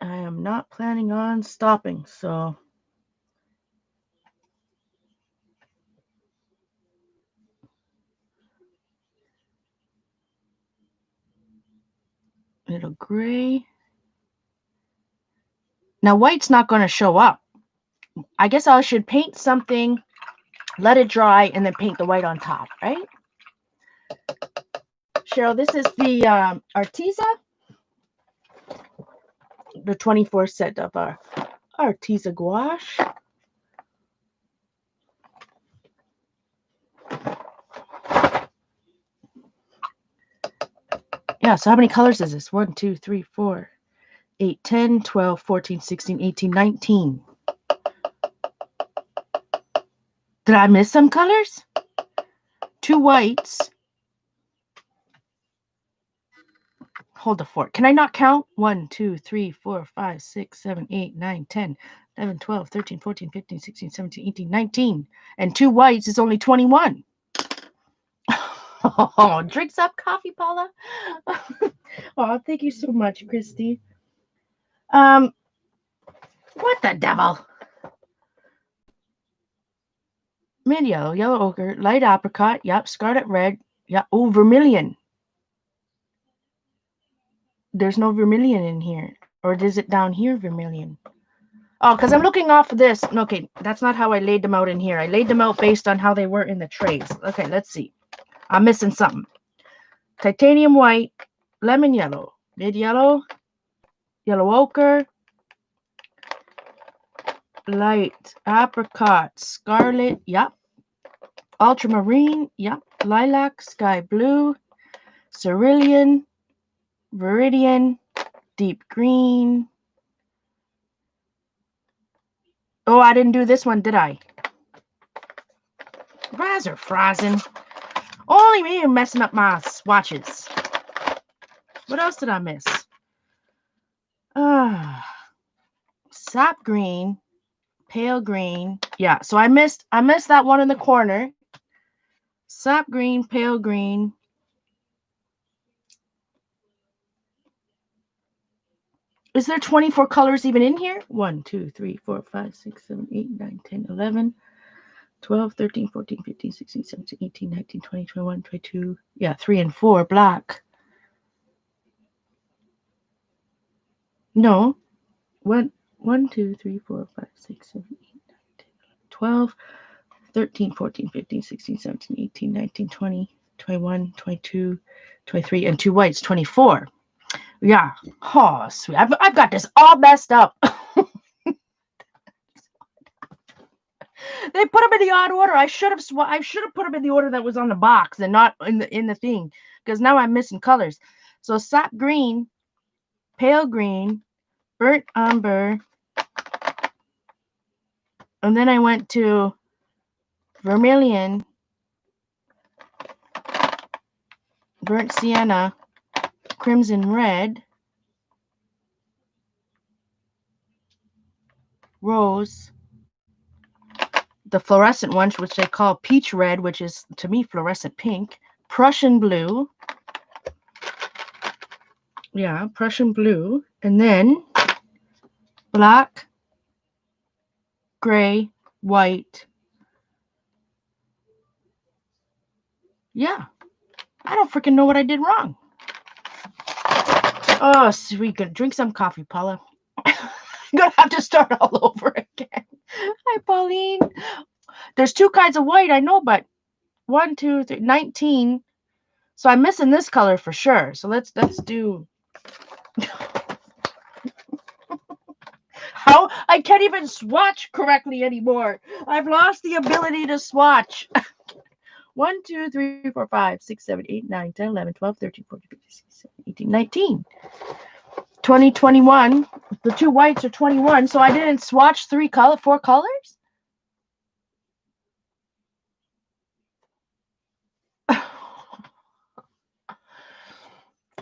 I am not planning on stopping, so little gray. Now white's not going to show up. I guess I should paint something, let it dry, and then paint the white on top, right? Cheryl, this is the Arteza, the 24 set of our Arteza gouache. Yeah, so how many colors is this? 1, 2, 3, 4, 8, 10, 12, 14, 16, 18, 19. Did I miss some colors? 2 whites. Hold the fort. Can I not count? 1, 2, 3, 4, 5, 6, 7, 8, 9, 10, 11, 12, 13, 14, 15, 16, 17, 18, 19. And 2 whites is only 21. Oh, drinks up coffee, Paula. Oh, thank you so much, Christy. What the devil? Mid yellow, yellow ochre, light apricot, yep, scarlet red, yep, oh, vermilion. There's no vermilion in here. Or is it down here, vermilion? Oh, because I'm looking off of this. Okay, that's not how I laid them out in here. I laid them out based on how they were in the trays. Okay, let's see. I'm missing something. Titanium white, lemon yellow, mid yellow, yellow ochre, light apricot, scarlet, yep. Ultramarine, yep. Lilac, sky blue, cerulean, viridian, deep green. Oh, I didn't do this one, did I? Razor frozen. Only me messing up my swatches. What else did I miss? Sap green, pale green. Yeah, so I missed that one in the corner. Sap green, pale green. Is there 24 colors even in here? 1, 2, 3, 4, 5, 6, 7, 8, 9, 10, 11, 12, 13, 14, 15, 16, 17, 18, 19, 20, 21, 22. Yeah, 3 and 4 black. No. 1, 2, 3, 4, 5, 6, 7, 8, 9, 10, 11, 12, 13, 14, 15, 16, 17, 18, 19, 20, 21, 22, 23, and 2 whites, 24. Yeah. Oh, sweet. I've got this all messed up. They put them in the odd order. I should have put them in the order that was on the box and not in the thing, because now I'm missing colors. So sap green, pale green, burnt umber, and then I went to vermilion, burnt sienna, crimson red, rose, the fluorescent ones, which they call peach red, which is to me fluorescent pink, Prussian blue. Yeah, Prussian blue. And then black, gray, white. Yeah, I don't freaking know what I did wrong. Oh, so we could drink some coffee, Paula. I'm gonna have to start all over again. Hi, Pauline. There's 2 kinds of white, I know, but 1, 2, 3, 19. So I'm missing this color for sure. So let's do. How I can't even swatch correctly anymore. I've lost the ability to swatch. 1, 2, 3, 4, 5, 6, 7, 8, 9, 10, 11, 12, 13, 14, 15, 16, 17, 18, 19. 20, 21. The 2 whites are 21. So I didn't swatch 4 colors?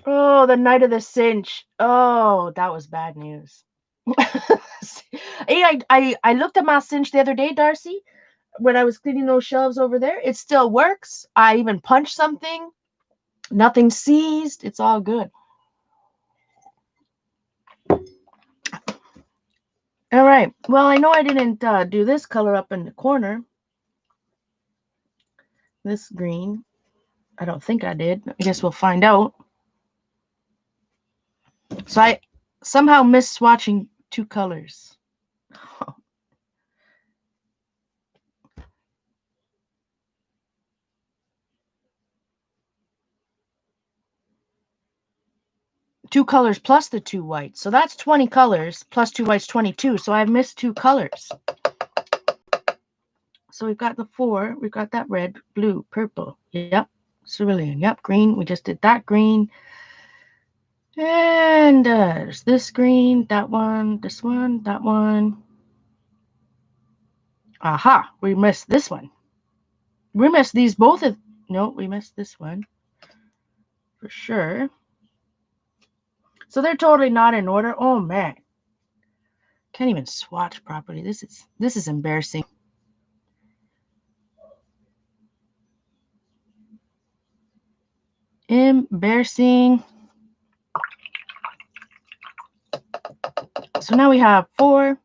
Oh, the night of the cinch. Oh, that was bad news. Hey, I looked at my cinch the other day, Darcy, when I was cleaning those shelves over there. It still works. I even punched something. Nothing seized. It's all good. All right. Well, I know I didn't do this color up in the corner. This green. I don't think I did. I guess we'll find out. So I somehow missed swatching 2 colors. 2 colors plus the 2 whites. So that's 20 colors plus 2 whites, 22. So I've missed 2 colors. So we've got the 4. We've got that red, blue, purple. Yep. Cerulean. Yep. Green. We just did that green. And there's this green, that one, that one. Aha. We missed this one. We missed these both. No, we missed this one. For sure. So they're totally not in order. Oh, man. Can't even swatch properly. This is embarrassing. Embarrassing. So now we have 4,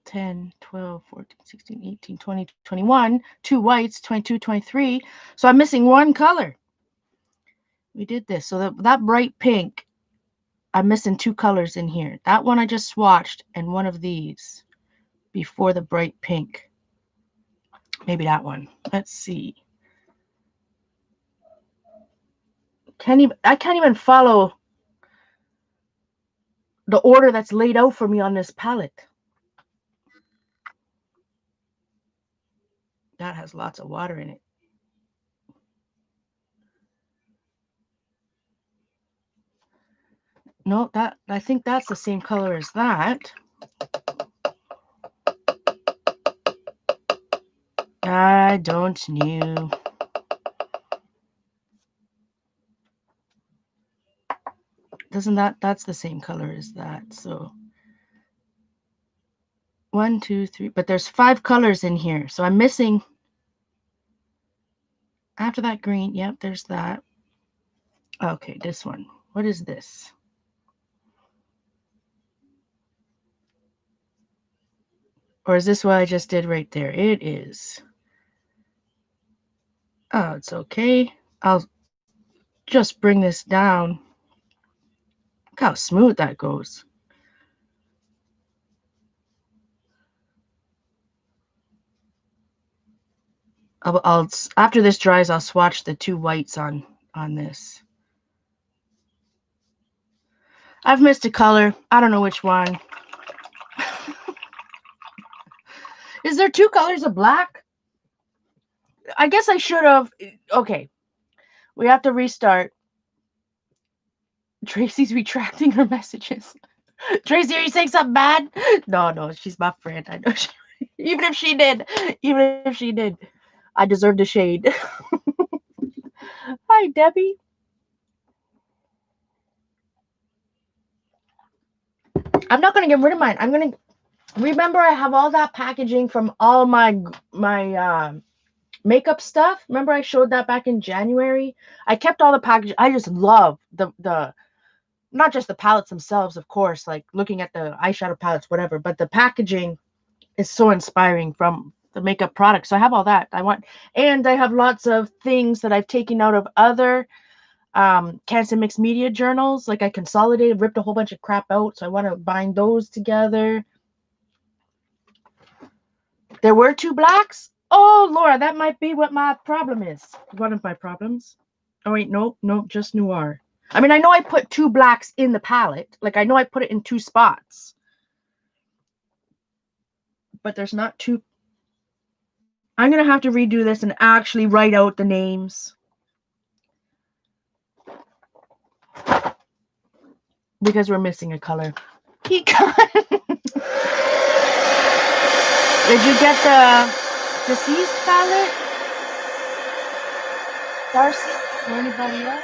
10, 12, 14, 16, 18, 20, 21, 2 whites, 22, 23. So I'm missing 1 color. We did this. So that bright pink, I'm missing 2 colors in here. That one I just swatched and one of these before the bright pink. Maybe that one. Let's see. I can't even follow the order that's laid out for me on this palette. That has lots of water in it. No, I think that's the same color as that. I don't know. That's the same color as that. So 1, 2, 3, but there's 5 colors in here. So I'm missing after that green. Yep, there's that. Okay, this one. What is this? Or is this what I just did right there? It is. Oh, it's okay. I'll just bring this down. Look how smooth that goes. I'll after this dries, I'll swatch the 2 whites on this. I've missed a color. I don't know which one. Is there 2 colors of black? I guess I should have. Okay. We have to restart. Tracy's retracting her messages. Tracy, are you saying something bad? No, she's my friend. I know even if she did, I deserve the shade. Hi, Debbie. I'm not going to get rid of mine. I'm going to remember I have all that packaging from all my makeup stuff. Remember I showed that back in January? I kept all the packaging. I just love the not just the palettes themselves, of course, like looking at the eyeshadow palettes, whatever, but the packaging is so inspiring from the makeup products. So I have all that. And I have lots of things that I've taken out of other Cancer Mixed Media journals. Like I consolidated, ripped a whole bunch of crap out. So I want to bind those together. There were 2 blacks. Oh, Laura, that might be what my problem is. One of my problems. Oh, wait, nope, just Noir. I mean, I know I put 2 blacks in the palette. Like, I know I put it in 2 spots. But there's not 2. I'm going to have to redo this and actually write out the names. Because we're missing a color. Did you get the Deceased palette? Darcy? Or anybody else?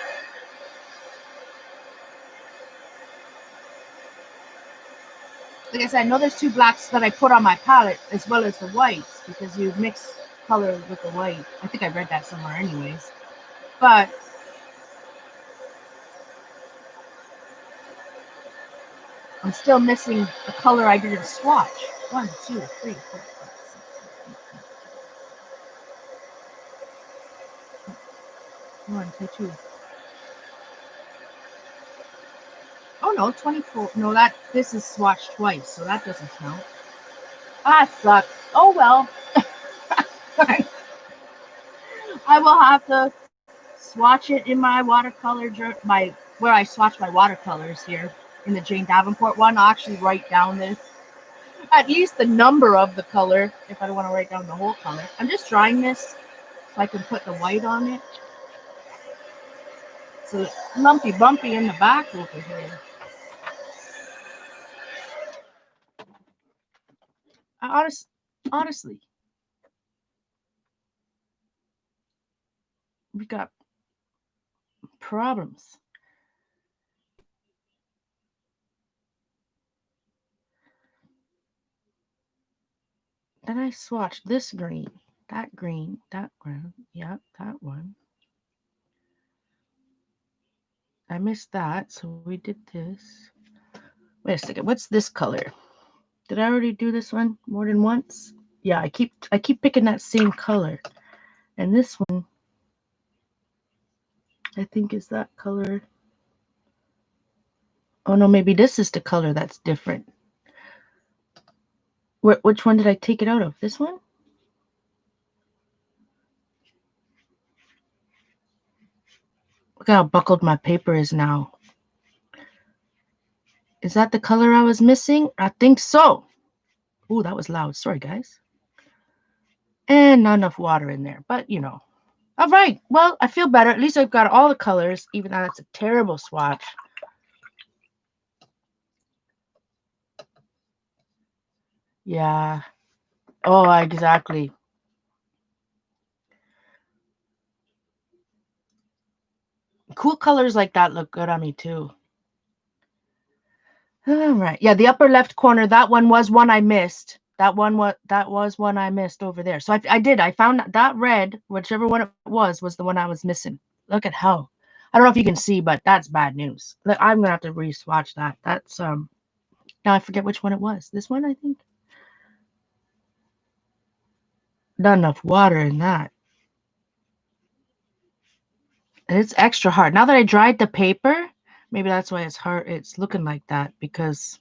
Like I said, I know there's 2 blacks that I put on my palette as well as the whites because you mix color with the white. I think I read that somewhere anyways. But I'm still missing a color I didn't swatch. 1, 2, 3, 4, 5, 6, 1, 2, 2. Oh no, 24. No, this is swatched twice, so that doesn't count. Ah, sucks. Oh well. I will have to swatch it in my watercolor where I swatch my watercolors here in the Jane Davenport one. I'll actually write down at least the number of the color if I don't want to write down the whole color. I'm just drying this so I can put the white on it. So it's lumpy bumpy in the back over here. Honestly, we got problems. Then I swatched this green, that brown, yeah, that one. I missed that, so we did this. Wait a second, what's this color? Did I already do this one more than once? Yeah, I keep picking that same color. And this one, I think is that color. Oh no, maybe this is the color that's different. Which one did I take it out of? This one? Look how buckled my paper is now. Is that the color I was missing? I think so. Ooh, that was loud. Sorry, guys. And not enough water in there, but you know. All right. Well, I feel better. At least I've got all the colors, even though that's a terrible swatch. Yeah. Oh, exactly. Cool colors like that look good on me too. All right. Yeah, the upper left corner, that one was one I missed. That was one I missed over there. So I found that red, whichever one it was the one I was missing. Look at how. I don't know if you can see, but that's bad news. I'm gonna have to re-swatch that. That's now I forget which one it was. This one, I think. Not enough water in that. And it's extra hard. Now that I dried the paper, maybe that's why it's hard. It's looking like that because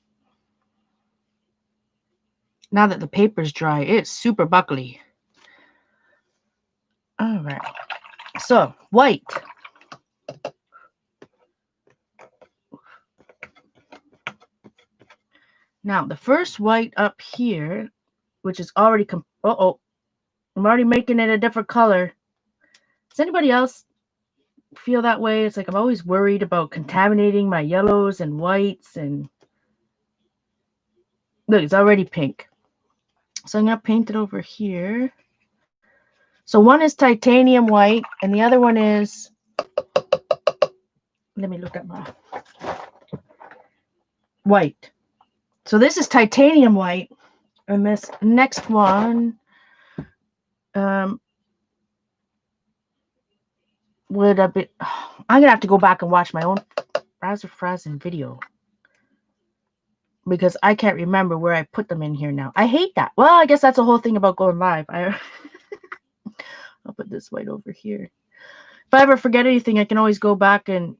now that the paper's dry, it's super buckly. All right. So, white. Now, the first white up here, which is already I'm already making it a different color. Does anybody else feel that way? It's like I'm always worried about contaminating my yellows and whites, and look, it's already pink. So I'm going to paint it over here. So one is titanium white, and the other one is, let me look at my white. So this is titanium white, and this next one would have been. I'm gonna have to go back and watch my own Frazzin video because I can't remember where I put them in here now. I hate that. Well, I guess that's the whole thing about going live. I'll put this white over here. If I ever forget anything, I can always go back and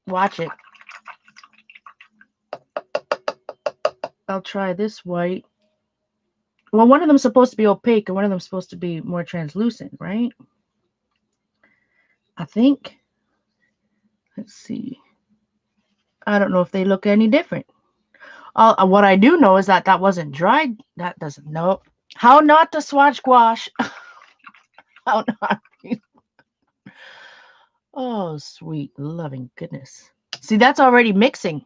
watch it. I'll try this white. Well, one of them is supposed to be opaque and one of them is supposed to be more translucent, right? I think. Let's see. I don't know if they look any different. What I do know is that that wasn't dried. That doesn't know. How not to swatch gouache. How not. Oh, sweet loving goodness. See, that's already mixing.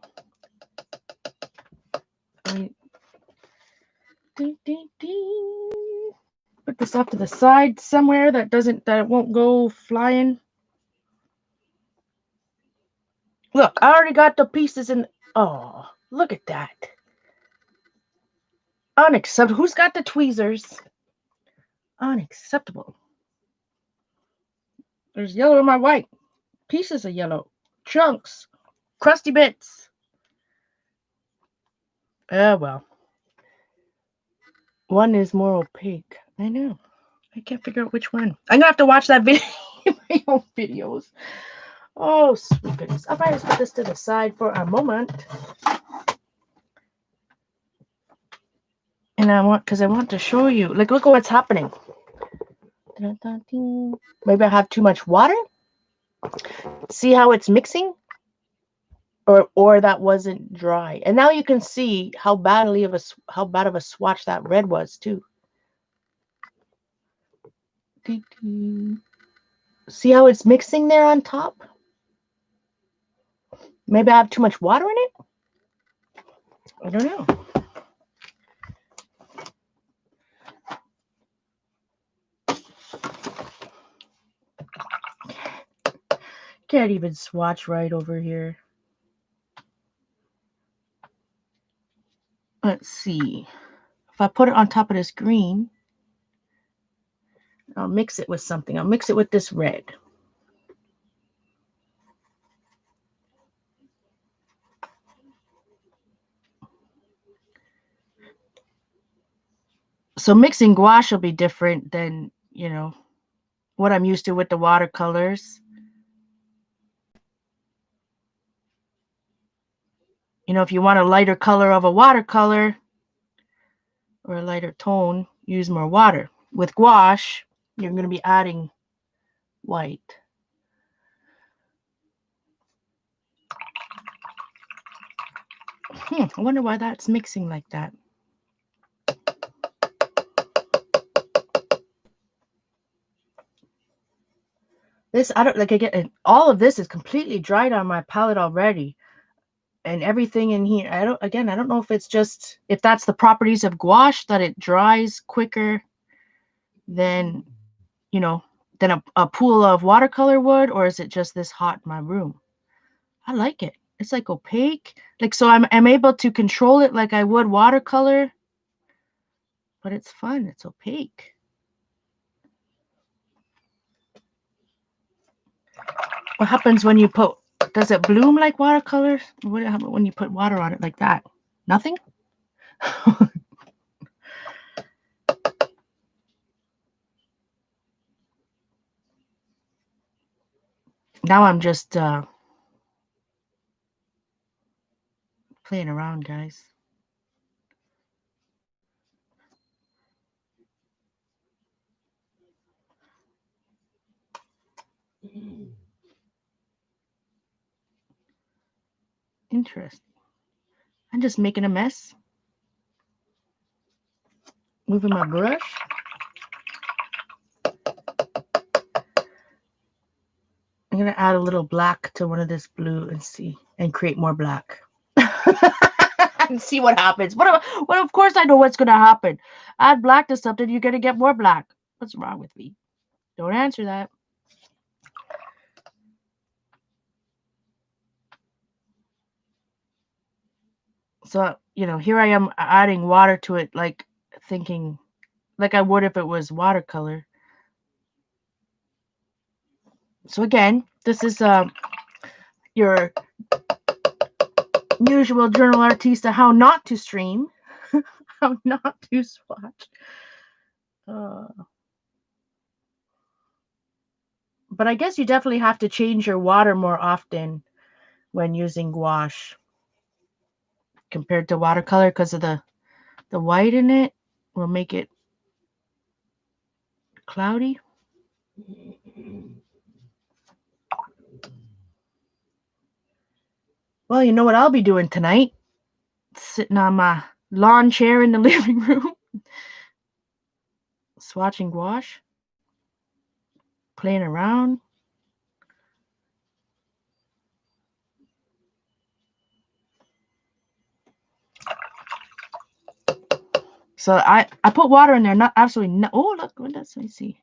Right. Put this off to the side somewhere that it won't go flying. Look, I already got the pieces in. Oh, look at that. Unacceptable. Who's got the tweezers? Unacceptable. There's yellow in my white. Pieces of yellow. Chunks. Crusty bits. Oh, well. One is more opaque. I know. I can't figure out which one. I'm going to have to watch that video. My own videos. Oh, sweet goodness. I'll probably just put this to the side for a moment. And I want to show you. Like, look at what's happening. Maybe I have too much water. See how it's mixing? Or that wasn't dry. And now you can see how bad of a swatch that red was too. See how it's mixing there on top? Maybe I have too much water in it? I don't know. Can't even swatch right over here. Let's see. If I put it on top of this green, I'll mix it with something. I'll mix it with this red. So mixing gouache will be different than, what I'm used to with the watercolors. If you want a lighter color of a watercolor or a lighter tone, use more water. With gouache, you're going to be adding white. I wonder why that's mixing like that. This, I don't like, again, all of this is completely dried on my palette already. And everything in here, I don't know if it's just, if that's the properties of gouache, that it dries quicker than, than a pool of watercolor would, or is it just this hot in my room? I like it. It's like opaque. Like, so I'm able to control it like I would watercolor, but it's fun. It's opaque. What happens when you put, does it bloom like watercolor? What happens when you put water on it like that? Nothing? Now I'm just playing around, guys. Interesting. I'm just making a mess. Moving my brush. I'm going to add a little black to one of this blue and create more black. And see what happens. Well, of course I know what's going to happen. Add black to something, you're going to get more black. What's wrong with me? Don't answer that. So, here I am adding water to it, like thinking like I would if it was watercolor. So again, this is your usual journal artista, how not to stream, how not to swatch. But I guess you definitely have to change your water more often when using gouache compared to watercolor, because of the white in it will make it cloudy. Well, you know what I'll be doing tonight? Sitting on my lawn chair in the living room, swatching gouache, playing around. So I put water in there, not absolutely no. Oh, look, what does I see?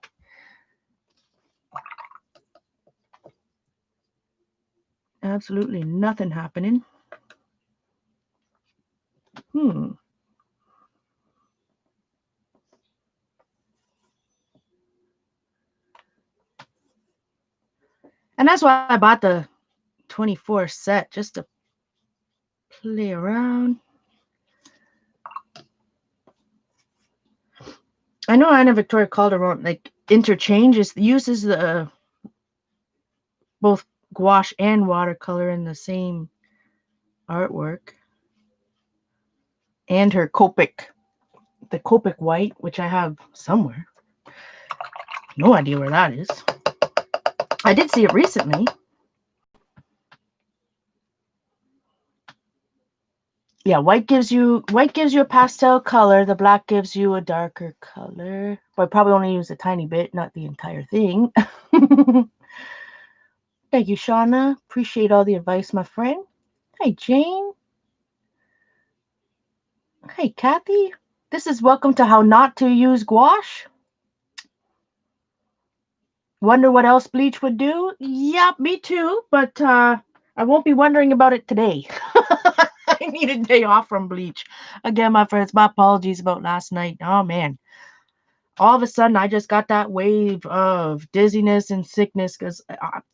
Absolutely nothing happening. And that's why I bought the 24 set, just to play around. I know Anna Victoria Calderon like uses the both gouache and watercolor in the same artwork. And her the Copic white, which I have somewhere. No idea where that is. I did see it recently. Yeah, white gives you a pastel color. The black gives you a darker color. But I probably only use a tiny bit, not the entire thing. Thank you, Shauna. Appreciate all the advice, my friend. Hi, Jane. Hey, Kathy. This is welcome to how not to use gouache. Wonder what else bleach would do? Yeah, me too. But I won't be wondering about it today. I need a day off from bleach. Again, my friends, my apologies about last night. Oh, man. All of a sudden, I just got that wave of dizziness and sickness,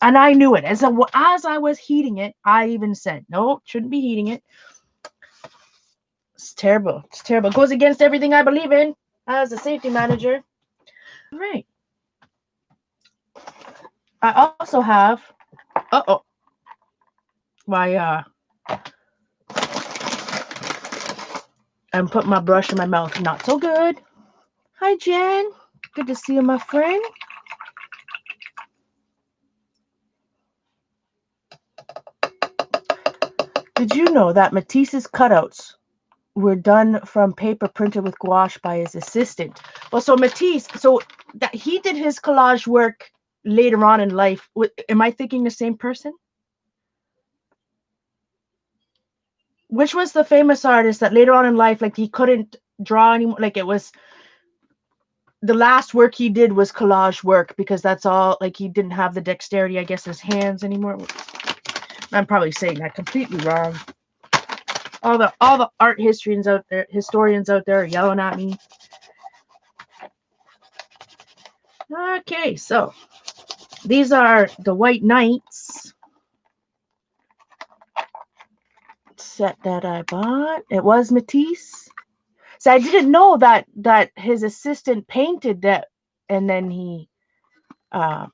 and I knew it. As I was heating it, I even said, no, shouldn't be heating it. It's terrible. It's terrible. It goes against everything I believe in as a safety manager. All right. I also have, my, I'm putting my brush in my mouth. Not so good. Hi, Jen. Good to see you, my friend. Did you know that Matisse's cutouts were done from paper printed with gouache by his assistant? Well, so Matisse, that he did his collage work later on in life. Am I thinking the same person? Which was the famous artist that later on in life, like he couldn't draw anymore? Like it was the last work he did was collage work, because that's all, like he didn't have the dexterity, I guess, his hands anymore. I'm probably saying that completely wrong. All the art historians out there are yelling at me. Okay, so these are the White Knights set that I bought. It was Matisse. So I didn't know that his assistant painted that, and then he that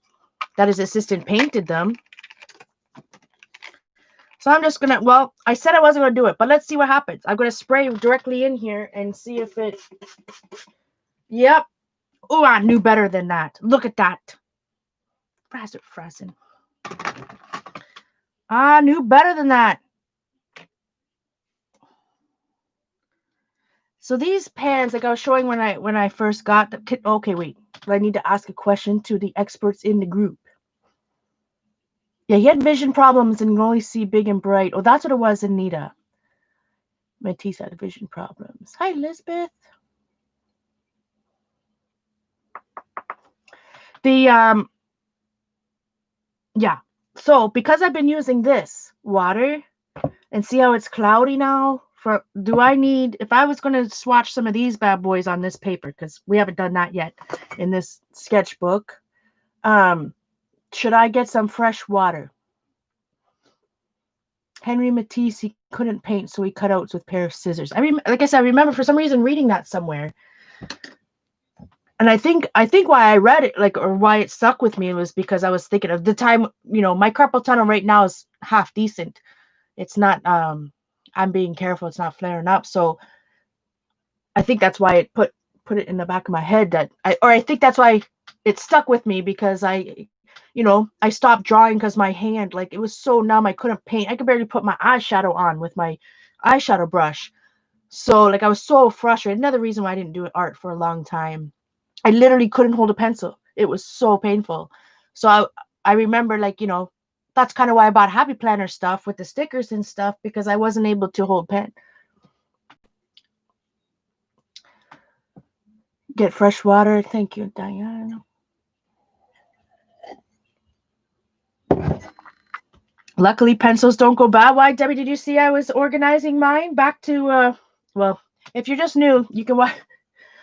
his assistant painted them. So I'm just gonna, well, I said I wasn't gonna do it, but let's see what happens. I'm gonna spray directly in here and see if it. Yep. Oh, I knew better than that. Look at that. Frazzin. I knew better than that. So these pans, like I was showing when I first got the kit. Okay, wait. I need to ask a question to the experts in the group. Yeah, he had vision problems and can only see big and bright. Oh, that's what it was, Anita. Matisse had vision problems. Hi, Elizabeth. Yeah. So because I've been using this water, and see how it's cloudy now do I need, if I was going to swatch some of these bad boys on this paper, because we haven't done that yet in this sketchbook, should I get some fresh water? Henry Matisse, he couldn't paint, so he cut outs with a pair of scissors. Like I said, I remember for some reason reading that somewhere. And I think why I read it, like, or why it stuck with me, was because I was thinking of the time, my carpal tunnel right now is half decent. It's not, I'm being careful, it's not flaring up. So I think that's why it put it in the back of my head I think that's why it stuck with me, because I stopped drawing because my hand, like, it was so numb. I couldn't paint. I could barely put my eyeshadow on with my eyeshadow brush. So, like, I was so frustrated. Another reason why I didn't do art for a long time. I literally couldn't hold a pencil. It was so painful. So I remember, like, that's kind of why I bought Happy Planner stuff with the stickers and stuff, because I wasn't able to hold pen. Get fresh water. Thank you, Diane. Luckily, pencils don't go bad. Why, Debbie, did you see I was organizing mine back to, well, if you're just new, you can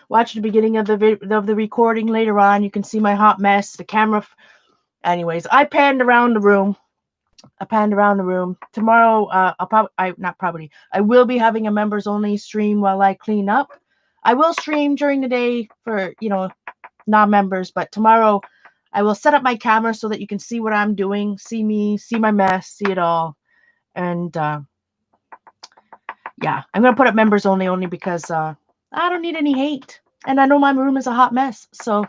watch the beginning of the recording later on. You can see my hot mess, the camera. Anyways, I panned around the room. Tomorrow, I will be having a members only stream while I clean up. I will stream during the day for, non-members, but tomorrow I will set up my camera so that you can see what I'm doing, see me, see my mess, see it all. And yeah, I'm going to put up members only because I don't need any hate. And I know my room is a hot mess, so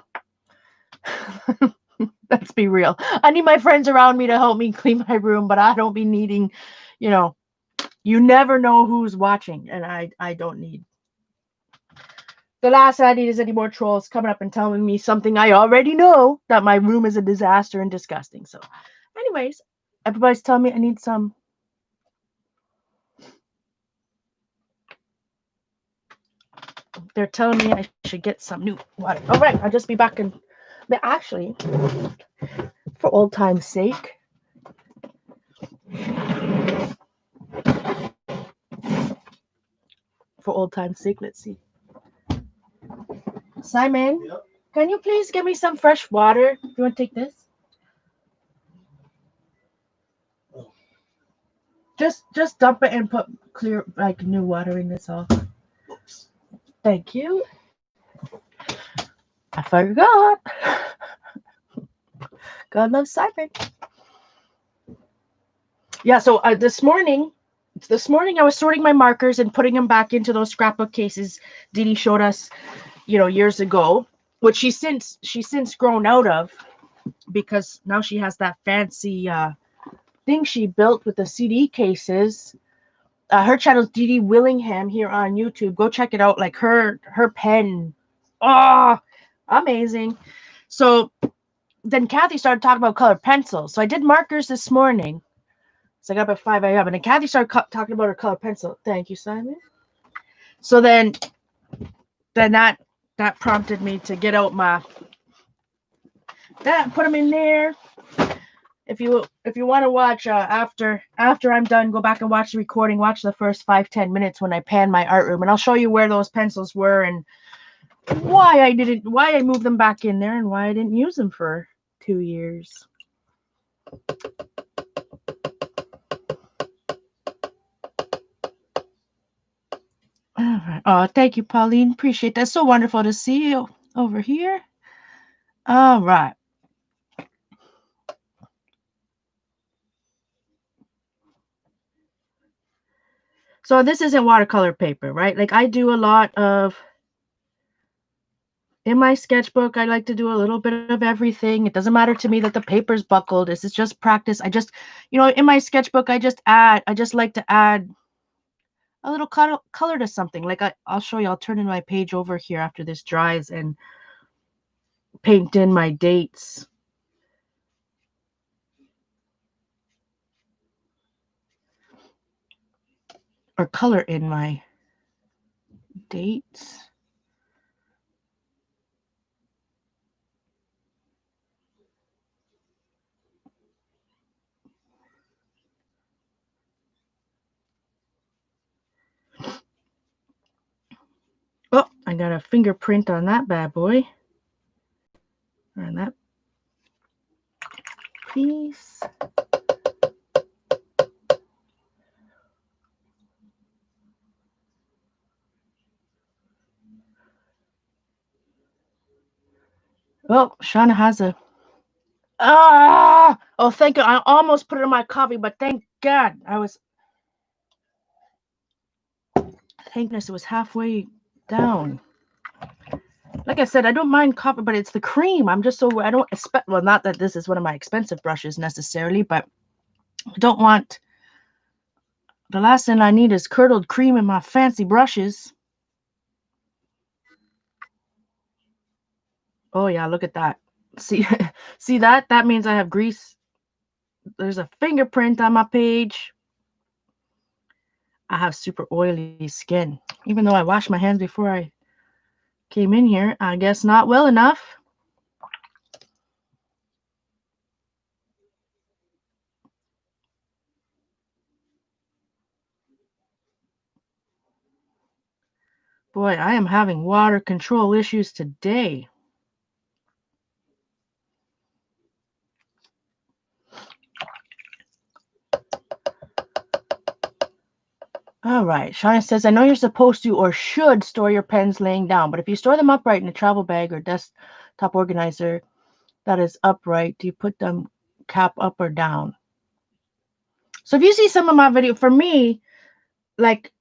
let's be real. I need my friends around me to help me clean my room, but I don't be needing, you never know who's watching, and I don't need. The last I need is any more trolls coming up and telling me something I already know, that my room is a disaster and disgusting. So, anyways, everybody's telling me I need some. They're telling me I should get some new water. All right, I'll just be back in. But actually, for old time's sake, let's see. Simon, yep. Can you please give me some fresh water? You want to take this? Just dump it and put clear, like, new water in this all. Thank you. I forgot. God loves Simon. Yeah, so this morning I was sorting my markers and putting them back into those scrapbook cases Dee Dee showed us, years ago, which she's since grown out of, because now she has that fancy thing she built with the CD cases. Her channel's Dee Dee Willingham here on YouTube. Go check it out. Like, her pen, oh, amazing. So then Kathy started talking about colored pencils. So I did markers this morning. So I got up at 5 a.m. and then Kathy started talking about her colored pencil. Thank you, Simon. So then that prompted me to get out put them in there. If you want to watch after I'm done, go back and watch the recording. Watch the first 5-10 minutes when I pan my art room, and I'll show you where those pencils were and why I moved them back in there and why I didn't use them for 2 years. All right. Oh, thank you, Pauline. Appreciate that. So wonderful to see you over here. All right. So this isn't watercolor paper, right? Like, I do a lot of, in my sketchbook, I like to do a little bit of everything. It doesn't matter to me that the paper's buckled. This is just practice. I just, in my sketchbook, I just like to add a little color to something. Like, I'll show you. I'll turn in my page over here after this dries and paint in my dates. Or color in my dates. I got a fingerprint on that bad boy. On that piece. Oh, Shauna has a. Oh, thank you. I almost put it in my coffee, but thank God thank goodness it was halfway down. Like I said, I don't mind coffee, but it's the cream. I'm just so I don't expect. Well, not that this is one of my expensive brushes necessarily, but I don't want. The last thing I need is curdled cream in my fancy brushes. Oh yeah, look at that. See, see that? That means I have grease. There's a fingerprint on my page. I have super oily skin. Even though I washed my hands before I came in here, I guess not well enough. Boy, I am having water control issues today. All right. Shauna says, I know you're supposed to or should store your pens laying down, but if you store them upright in a travel bag or desktop organizer that is upright, do you put them cap up or down? So if you see some of my video, for me, like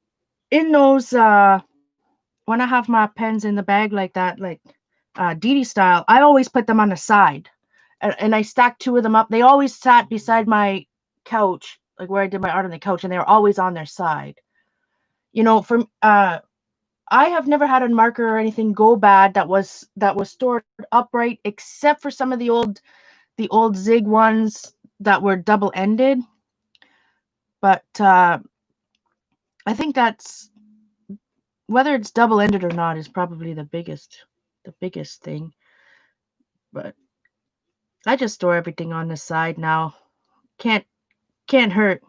in those, when I have my pens in the bag like that, like Dee Dee style, I always put them on the side. And I stacked two of them up. They always sat beside my couch, like where I did my art on the couch, and they were always on their side. From I have never had a marker or anything go bad that was stored upright, except for some of the old Zig ones that were double ended. But I think that's whether it's double ended or not is probably the biggest thing. But I just store everything on the side now. Can't hurt.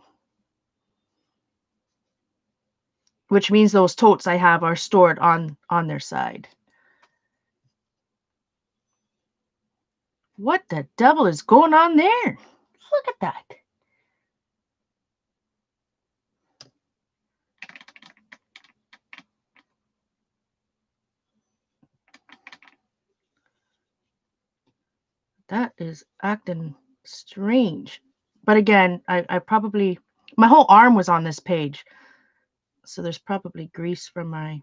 Which means those totes I have are stored on their side. What the devil is going on there? Look at that. That is acting strange. But again, I probably my whole arm was on this page. So there's probably grease from my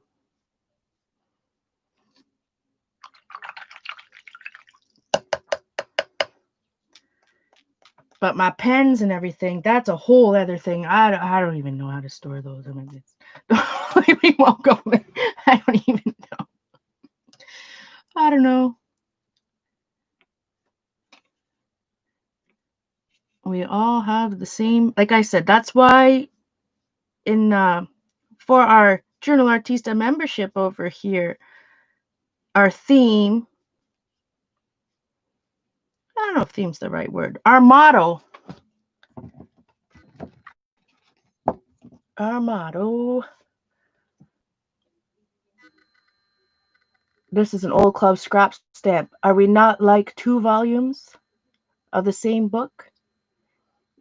but my pens and everything, that's a whole other thing. I don't even know how to store those. I mean, we won't go there. I don't even know. I don't know. We all have the same, like I said, that's why in for our Journal Artista membership over here, our theme, I don't know if theme's the right word. Our motto. This is an old club scrap stamp. Are we not like two volumes of the same book?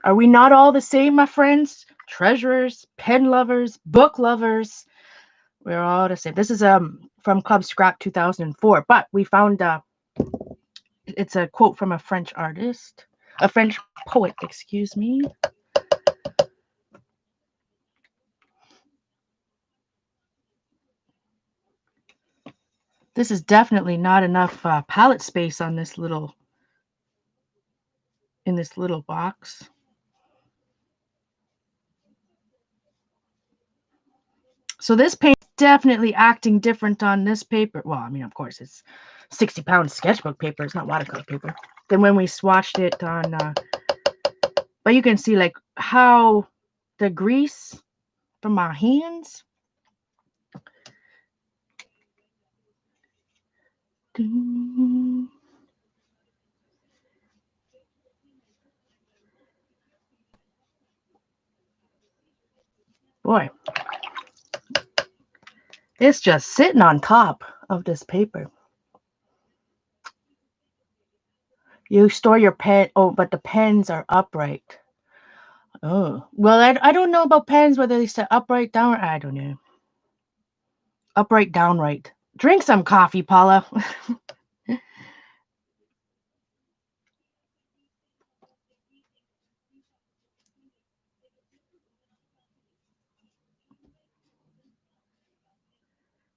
Are we not all the same, my friends? Treasurers, pen lovers, book lovers. We're all the same. This is from Club Scrap 2004, but we found it's a quote from a French artist, a French poet, excuse me. This is definitely not enough palette space on this little box. So this paint is definitely acting different on this paper. Well, I mean, of course, it's 60-pound sketchbook paper. It's not watercolor paper. Then when we swatched it on, but you can see like how the grease from my hands. Boy, It's just sitting on top of this paper. You store your pen. Oh, but the pens are upright. Oh, well, I don't know about pens, whether they say upright, down. I don't know. Upright, downright. Drink some coffee, Paula.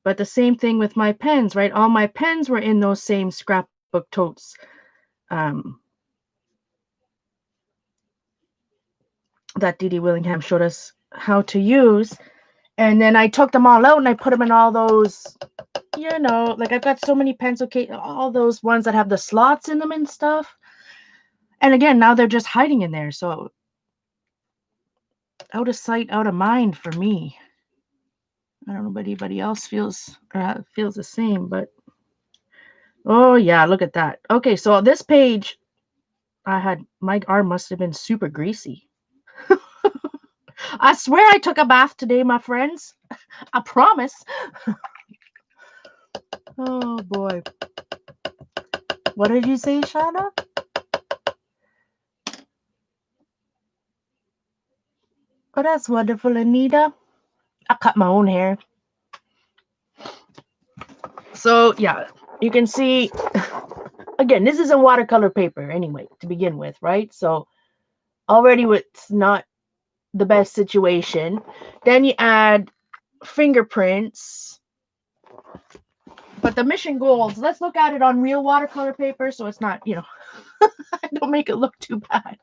But the same thing with my pens, right? All my pens were in those same scrapbook totes um, that Dee Dee Willingham showed us how to use. And then I took them all out and I put them in all those, like I've got so many pencil case, all those ones that have the slots in them and stuff. And again, now they're just hiding in there. So out of sight, out of mind for me. I don't know if anybody else feels the same, but oh yeah, look at that. Okay, so this page, my arm must have been super greasy. I swear I took a bath today, my friends. I promise. Oh boy. What did you say, Shauna? Oh, that's wonderful, Anita. I cut my own hair. So yeah, you can see, again, this is a watercolor paper anyway, to begin with, right? So already it's not the best situation. Then you add fingerprints. But the mission goals, let's look at it on real watercolor paper so it's not, don't make it look too bad.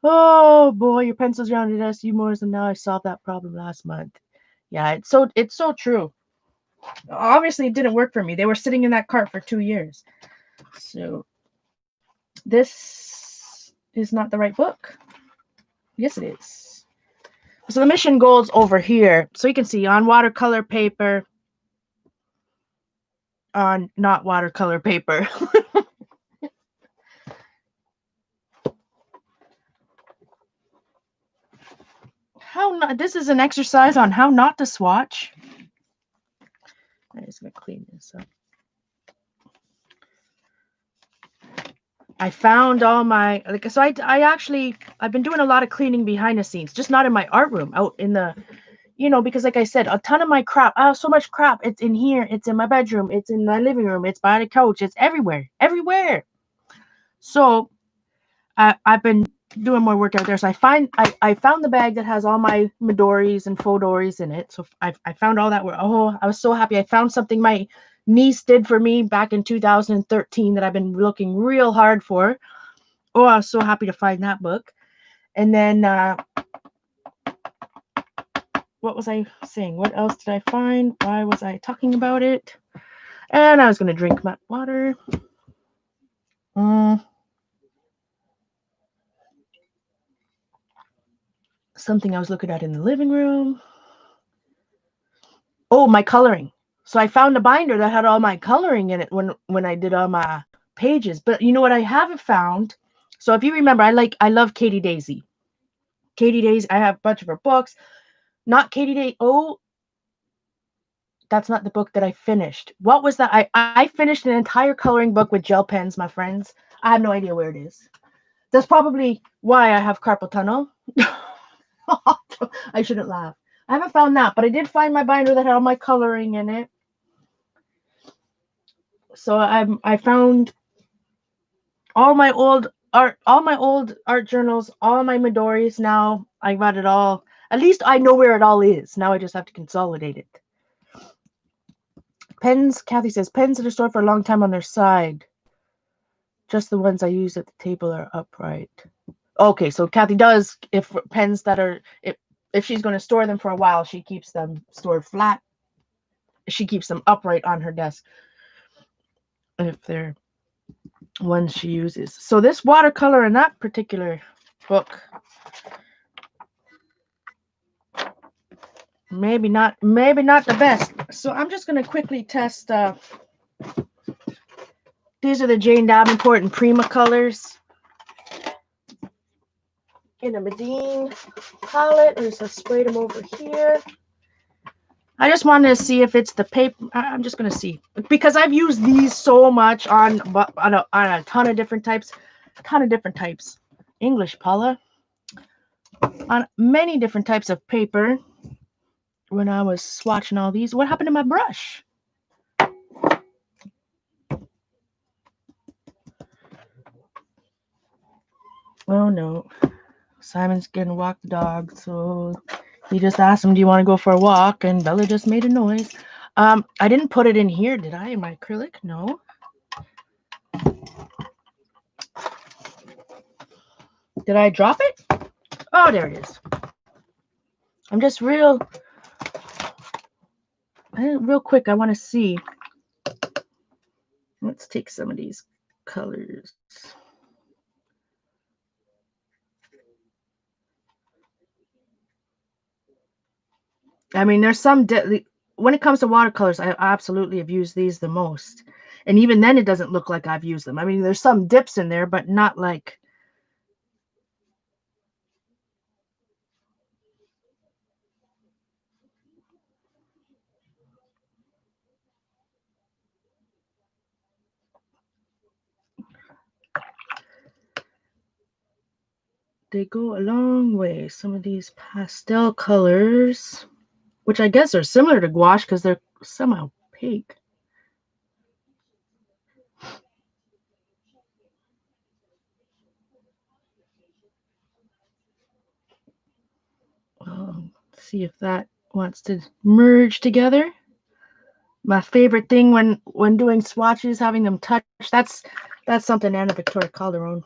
Oh boy, your pencils rounded us you more than now. I solved that problem last month. Yeah, it's so true. Obviously it didn't work for me. They were sitting in that cart for 2 years. So this is not the right book. Yes, it is. So the mission goals over here. So you can see on watercolor paper, on not watercolor paper. This is an exercise on how not to swatch. I'm just going to clean this up. I found all my, so I've been doing a lot of cleaning behind the scenes, just not in my art room, out in the, because like I said, a ton of my crap, I have so much crap. It's in here, it's in my bedroom, it's in my living room, it's by the couch, it's everywhere. So I've been doing more work out there. So I found the bag that has all my Midori's and Fodori's in it. So I found all that. I was so happy. I found something my niece did for me back in 2013 that I've been looking real hard for. Oh, I was so happy to find that book. And then what was I saying? What else did I find? Why was I talking about it? And I was going to drink my water. Something I was looking at in the living room. Oh, my coloring. So I found a binder that had all my coloring in it when I did all my pages. But you know what I haven't found? So if you remember, I love Katie Daisy. Katie Daisy, I have a bunch of her books. Not Katie Daisy. Oh, that's not the book that I finished. What was that? I finished an entire coloring book with gel pens, my friends. I have no idea where it is. That's probably why I have carpal tunnel. I shouldn't laugh. I haven't found that, but I did find my binder that had all my coloring in it. So I found all my old art journals, all my Midori's. Now I got it all. At least I know where it all is. Now I just have to consolidate it. Pens, Kathy says, pens that are stored for a long time on their side. Just the ones I use at the table are upright. Okay, so Kathy does, if pens that are, if she's going to store them for a while, she keeps them stored flat. She keeps them upright on her desk if they're ones she uses. So this watercolor in that particular book, maybe not the best. So I'm just going to quickly test. These are the Jane Davenport and Prima colors in a Medine palette. I just sprayed them over here. I just wanted to see if it's the paper. I'm just gonna see because I've used these so much on a ton of different types, English, Paula, on many different types of paper. When I was swatching all these, what happened to my brush? Oh no, Simon's gonna walk the dog, so he just asked him, "Do you want to go for a walk?" And Bella just made a noise. I didn't put it in here, did I? In my acrylic? No. Did I drop it? Oh, there it is. I'm just real quick. I want to see. Let's take some of these colors. I mean, there's some when it comes to watercolors, I absolutely have used these the most. And even then, it doesn't look like I've used them. I mean, there's some dips in there, but not like. They go a long way. Some of these pastel colors, which I guess are similar to gouache because they're somehow opaque. See if that wants to merge together. My favorite thing when doing swatches, having them touch. That's something Anna Victoria Calderon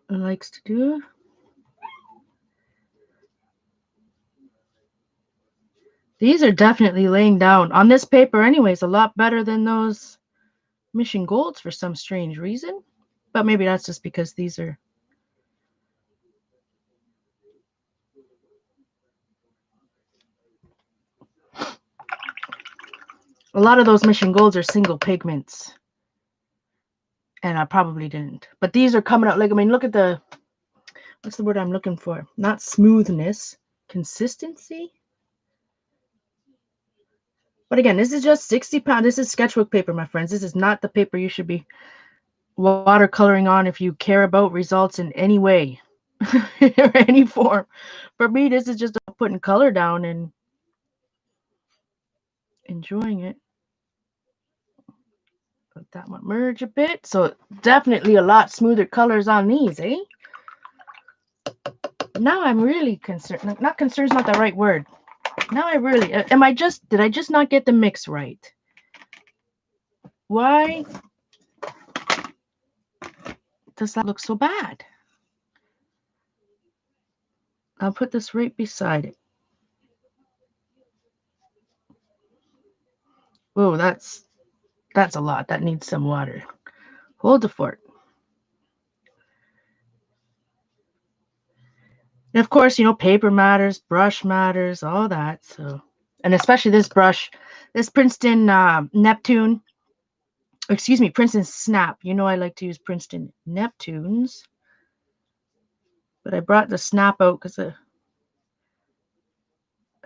likes to do. These are definitely laying down on this paper anyways, a lot better than those Mission Golds for some strange reason. But maybe that's just because these are. A lot of those Mission Golds are single pigments. And I probably didn't. But these are coming out, like, I mean, look at the, what's the word I'm looking for? Not smoothness, consistency. But again, this is just 60 pounds. This is sketchbook paper, my friends. This is not the paper you should be watercoloring on if you care about results in any way or any form. For me, this is just putting color down and enjoying it. Let that one merge a bit. So definitely a lot smoother colors on these, eh? Now I'm really concerned. Not concerned is not the right word. Now I really, did I just not get the mix right? Why does that look so bad? I'll put this right beside it. Oh, that's a lot. That needs some water. Hold the fort. And of course, you know, paper matters, brush matters, all that. So, and especially this brush, this Princeton Neptune, excuse me, Princeton Snap. You know, I like to use Princeton Neptunes, but I brought the Snap out because I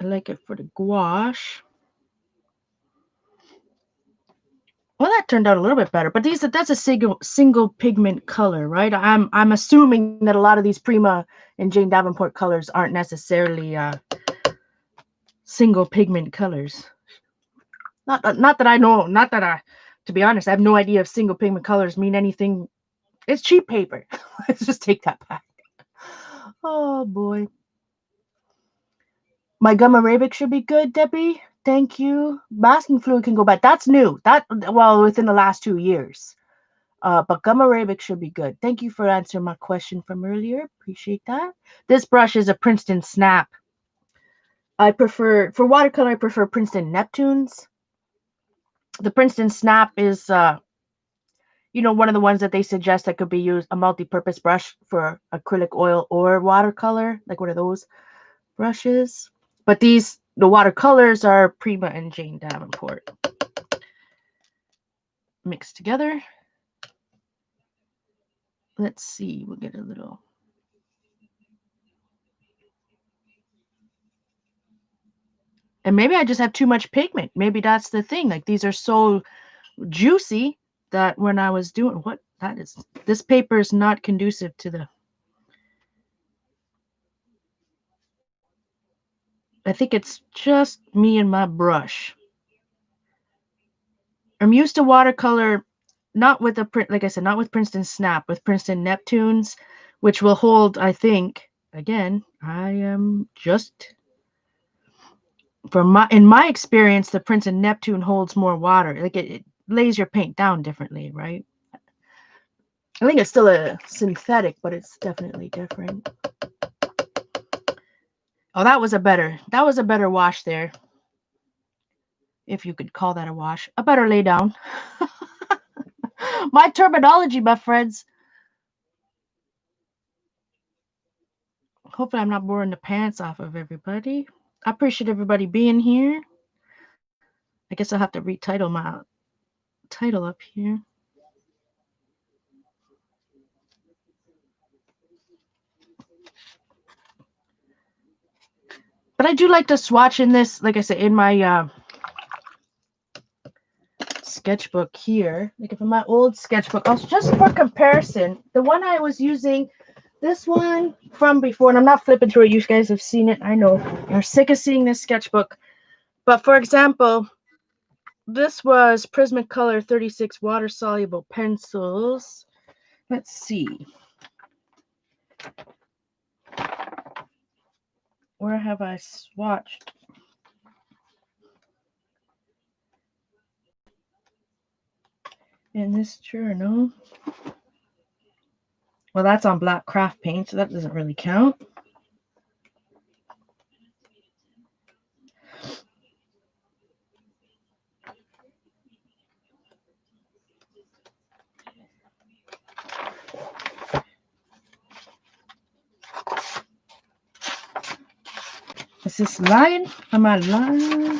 like it for the gouache. Well, that turned out a little bit better, but that's a single pigment color, right? I'm assuming that a lot of these Prima and Jane Davenport colors aren't necessarily single pigment colors. Not that I know, not that I, to be honest, I have no idea if single pigment colors mean anything. It's cheap paper. Let's just take that back. Oh boy. My gum arabic should be good, Debbie. Thank you. Masking fluid can go bad. That's new. Well, within the last 2 years. But gum arabic should be good. Thank you for answering my question from earlier. Appreciate that. This brush is a Princeton Snap. For watercolor, I prefer Princeton Neptunes. The Princeton Snap is, one of the ones that they suggest that could be used, a multi-purpose brush for acrylic oil or watercolor, like one of those brushes. But the watercolors are Prima and Jane Davenport mixed together. Let's see, we'll get a little. And maybe I just have too much pigment. Maybe that's the thing. Like these are so juicy that when I was doing what that is, this paper is not conducive to the. I think it's just me and my brush. I'm used to watercolor, not with a print, like I said, not with Princeton Snap, with Princeton Neptunes, which will hold, I think, again, I am just, in my experience, the Princeton Neptune holds more water. Like it lays your paint down differently, right? I think it's still a synthetic, but it's definitely different. Oh, that was a better wash there. If you could call that a wash. A better lay down. My terminology, my friends. Hopefully I'm not boring the pants off of everybody. I appreciate everybody being here. I guess I'll have to retitle my title up here. But I do like to swatch in this, like I said, in my sketchbook here. Like if in my old sketchbook, just for comparison, the one I was using, this one from before, and I'm not flipping through it. You guys have seen it. I know you're sick of seeing this sketchbook. But for example, this was Prismacolor 36 water-soluble pencils. Let's see. Where have I swatched? In this journal. Well, that's on black craft paint, so that doesn't really count. Is this lying? Am I lying?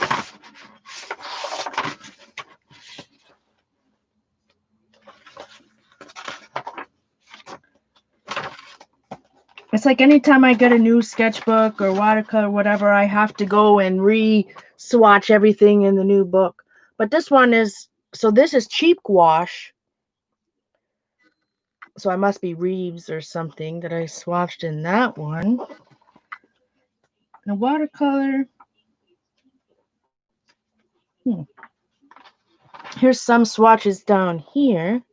It's like anytime I get a new sketchbook or watercolor, whatever, I have to go and re-swatch everything in the new book. But this one is, so this is cheap gouache. So I must be Reeves or something that I swatched in that one. The watercolor. Here's some swatches down here.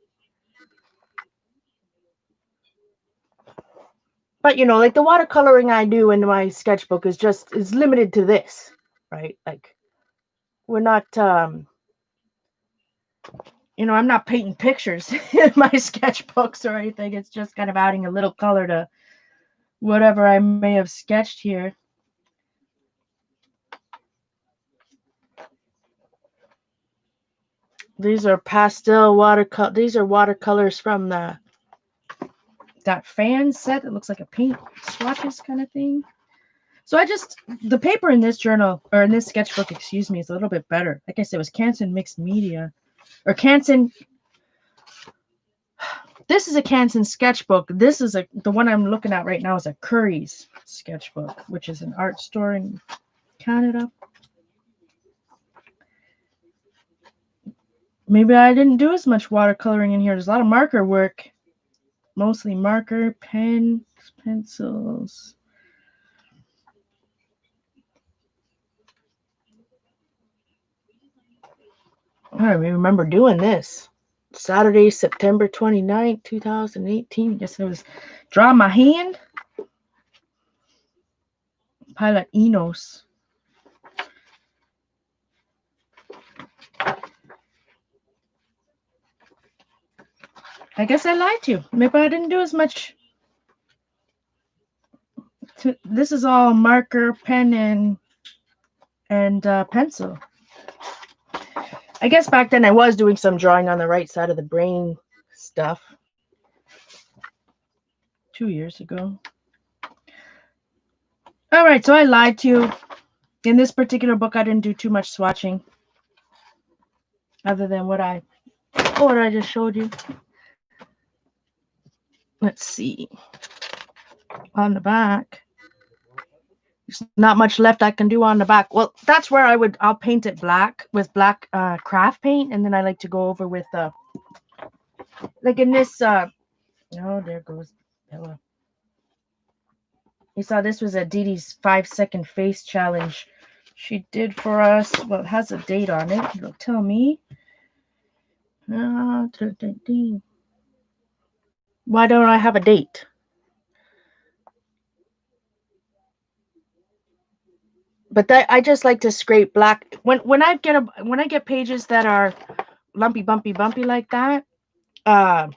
But you know, like the watercoloring I do in my sketchbook is limited to this, right? Like we're not you know, I'm not painting pictures in my sketchbooks or anything. It's just kind of adding a little color to whatever I may have sketched here. These are pastel watercolor. These are watercolors from that fan set that looks like a paint swatches kind of thing. So the paper in this journal, or in this sketchbook, excuse me, is a little bit better. Like I said, it was Canson Mixed Media. Or Canson. This is a Canson sketchbook. This is the one I'm looking at right now is a Curry's sketchbook, which is an art store in Canada. Maybe I didn't do as much watercoloring in here. There's a lot of marker work. Mostly marker, pens, pencils. I remember doing this. Saturday, September 29th, 2018. I guess I was drawing my hand. Pilot Enos. I guess I lied to you. Maybe I didn't do as much. This is all marker, pen, and pencil. I guess back then I was doing some drawing on the right side of the brain stuff. 2 years ago. All right, so I lied to you. In this particular book, I didn't do too much swatching, other than what I just showed you. Let's see. On the back. There's not much left I can do on the back. Well, that's where I'll paint it black with black craft paint, and then I like to go over with like in this oh, there goes Bella. You saw this was a Dee Dee's 5-second face challenge she did for us. Well, it has a date on it. It'll tell me. Why don't I have a date? But I just like to scrape black when I get pages that are lumpy, bumpy like that. Uh,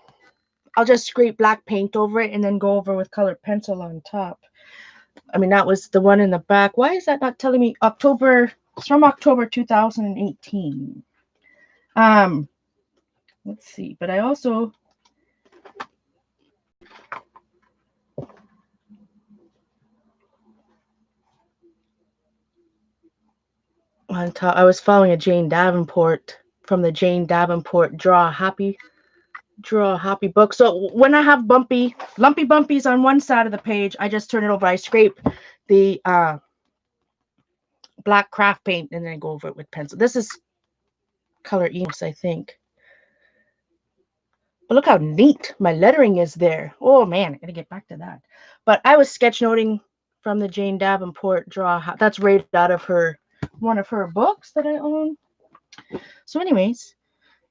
I'll just scrape black paint over it and then go over with colored pencil on top. I mean, that was the one in the back. Why is that not telling me October? It's from October 2018. Let's see. But I also on top. I was following a Jane Davenport from the Jane Davenport Draw Happy book. So when I have lumpy bumpies on one side of the page, I just turn it over. I scrape the black craft paint and then I go over it with pencil. This is color Enos, I think. But look how neat my lettering is there. Oh man, I gotta get back to that. But I was sketchnoting from the Jane Davenport That's right out of one of her books that I own. So anyways,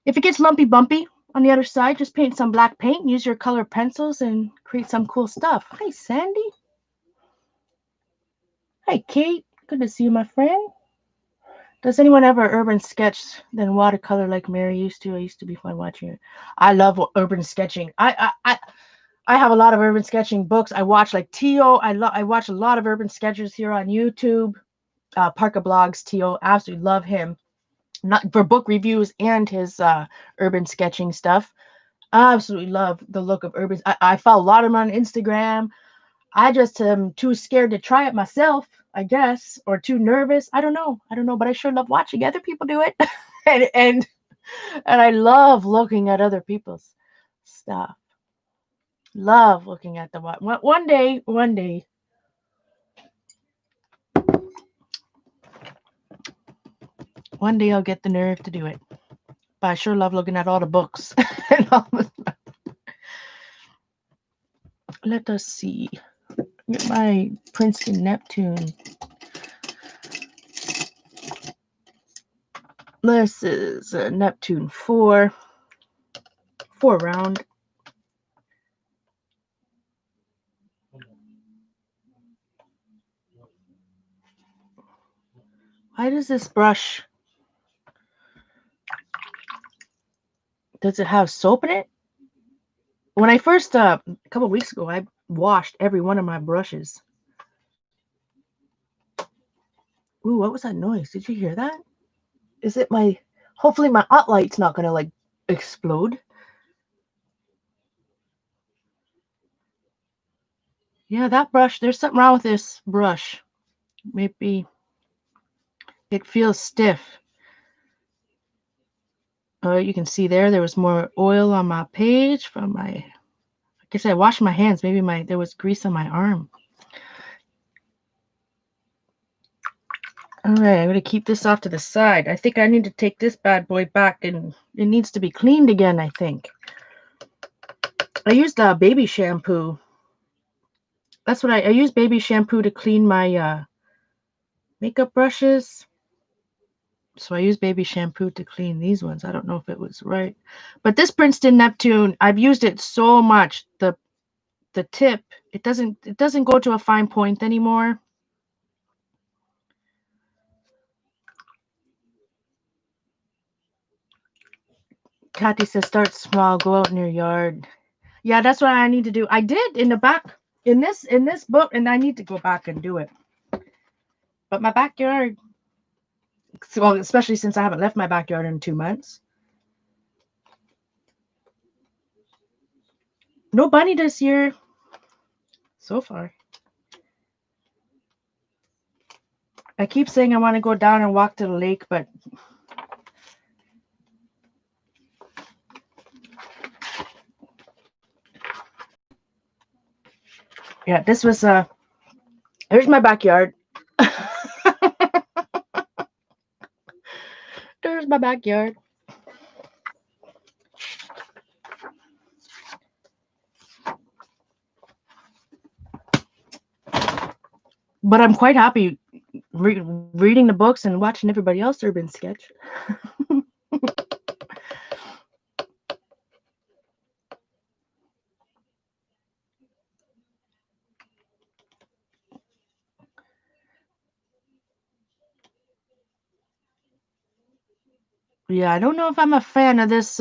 if it gets lumpy bumpy on the other side, just paint some black paint, use your colored pencils, and create some cool stuff. Hi, Sandy. Hi, Kate. Good to see you, my friend. Does anyone ever urban sketch than watercolor like Mary used to? I used to be fun watching it. I love urban sketching. I have a lot of urban sketching books. I watch like Tio. I watch a lot of urban sketchers here on YouTube. Parker Blogs, Tio. Absolutely love him. Not for book reviews and his urban sketching stuff. I absolutely love the look of urban. I follow a lot of them on Instagram. I just am too scared to try it myself, I guess, or too nervous. I don't know, but I sure love watching other people do it, and I love looking at other people's stuff. Love looking at the one day, I'll get the nerve to do it. But I sure love looking at all the books. And all the Let us see. Get my Princeton Neptune. This is a Neptune 4 round. Why does this brush, does it have soap in it? When I first, a couple weeks ago, I washed every one of my brushes. Ooh, what was that noise? Did you hear that? Is it hopefully my hot light's not going to like explode. Yeah, that brush, there's something wrong with this brush. Maybe it feels stiff. You can see there was more oil on my page from I guess I washed my hands. Maybe there was grease on my arm. All right, I'm going to keep this off to the side. I think I need to take this bad boy back and it needs to be cleaned again, I think. I used baby shampoo. That's what I use baby shampoo to clean my makeup brushes. So I use baby shampoo to clean these ones. I don't know if it was right. But this Princeton Neptune, I've used it so much. The tip, it doesn't go to a fine point anymore. Kathy says start small, go out in your yard. Yeah, that's what I need to do. I did in the back in this book, and I need to go back and do it. But my backyard, well, especially since I haven't left my backyard in 2 months. No bunny this year so far. I keep saying I want to go down and walk to the lake, but yeah, this was there's my backyard. There's my backyard. But I'm quite happy reading the books and watching everybody else urban sketch. Yeah, I don't know if I'm a fan of this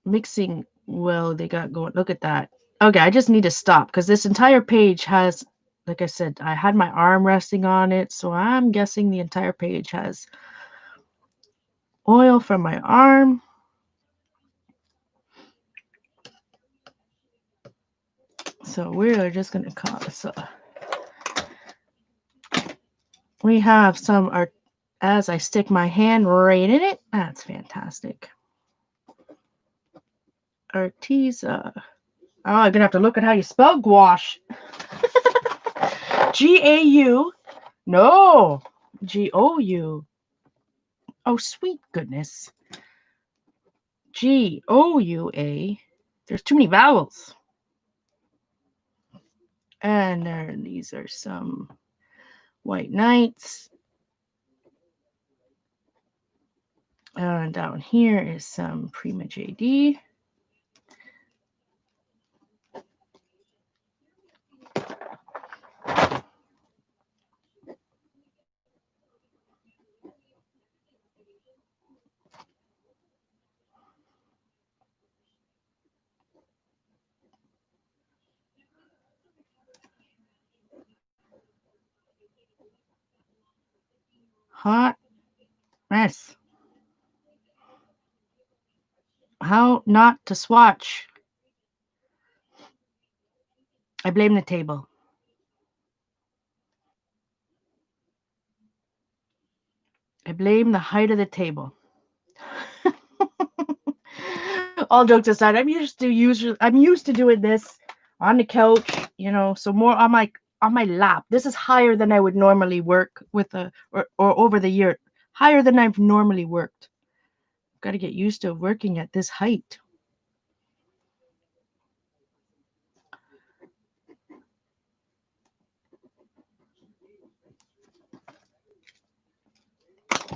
mixing well they got going. Look at that. Okay, I just need to stop because this entire page has, like I said, I had my arm resting on it, so I'm guessing the entire page has oil from my arm. So we're just gonna call this we have some art as I stick my hand right in it. That's fantastic. Artesa. Oh, I'm gonna have to look at how you spell gouache. G-A-U. No. G-O-U. Oh, sweet goodness. G-O-U-A. There's too many vowels. And there, these are some white knights. And down here is some Prima JD. Hot mess. How not to swatch? I blame the table. I blame the height of the table. All jokes aside, I'm used to doing this on the couch, you know, so more on my lap. This is higher than I would normally work with or over the year, higher than I've normally worked. Got to get used to working at this height.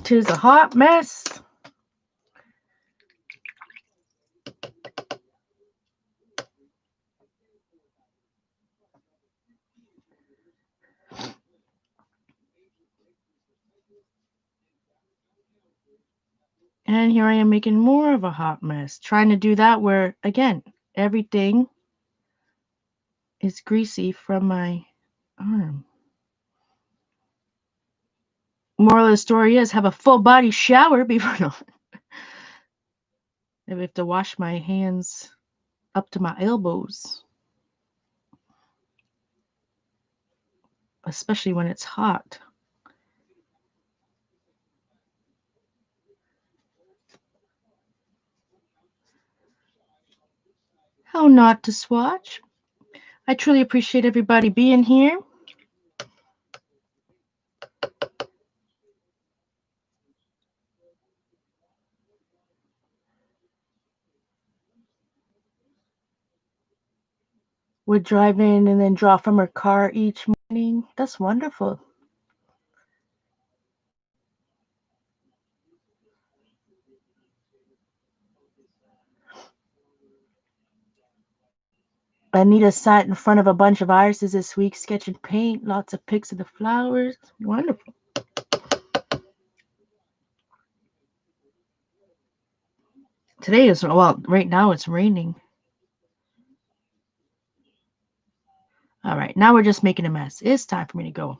Tis a hot mess. And here I am making more of a hot mess, trying to do that where, again, everything is greasy from my arm. Moral of the story is have a full body shower before no. I have to wash my hands up to my elbows, especially when it's hot. How not to swatch? I truly appreciate everybody being here. Would drive in and then draw from her car each morning. That's wonderful. Anita sat in front of a bunch of irises this week, sketching paint, lots of pics of the flowers. Wonderful. Today is, well, right now it's raining. All right, now we're just making a mess. It's time for me to go.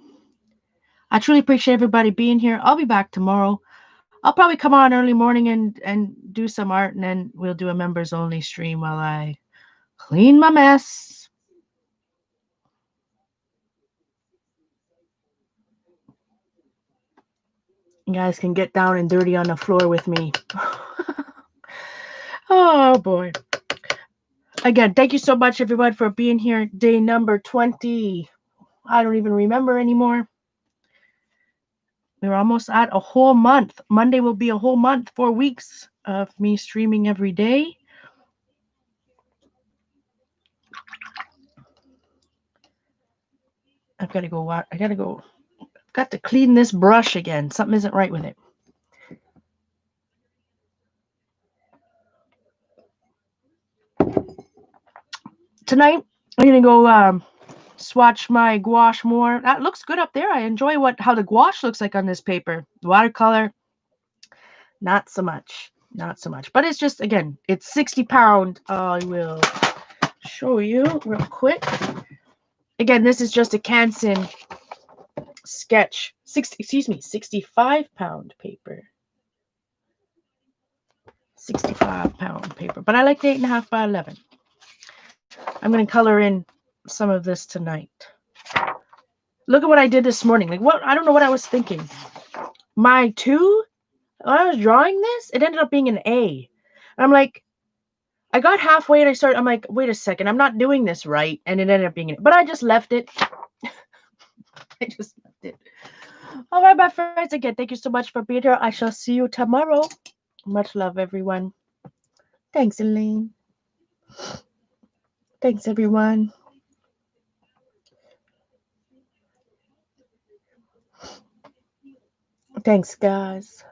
I truly appreciate everybody being here. I'll be back tomorrow. I'll probably come on early morning and do some art, and then we'll do a members only stream while I clean my mess. You guys can get down and dirty on the floor with me. Oh boy. Again, thank you so much, everyone, for being here. Day number 20. I don't even remember anymore. We're almost at a whole month. Monday will be a whole month, 4 weeks of me streaming every day. I've got to go. Got to clean this brush again. Something isn't right with it. Tonight, I'm going to go swatch my gouache more. That looks good up there. I enjoy how the gouache looks like on this paper. The watercolor, not so much. Not so much. But it's just, again, it's 60 pound. I will show you real quick. Again, this is just a Canson sketch. 65 pound paper. 65 pound paper. But I like the 8.5 by 11. I'm going to color in some of this tonight. Look at what I did this morning. Like, what? I don't know what I was thinking. My 2, when I was drawing this, it ended up being an A. And I'm like, I got halfway and I'm like, wait a second, I'm not doing this right. And it ended up being an A. But I just left it. I just left it. All right, my friends, again, thank you so much for being here. I shall see you tomorrow. Much love, everyone. Thanks, Elaine. Thanks, everyone. Thanks, guys.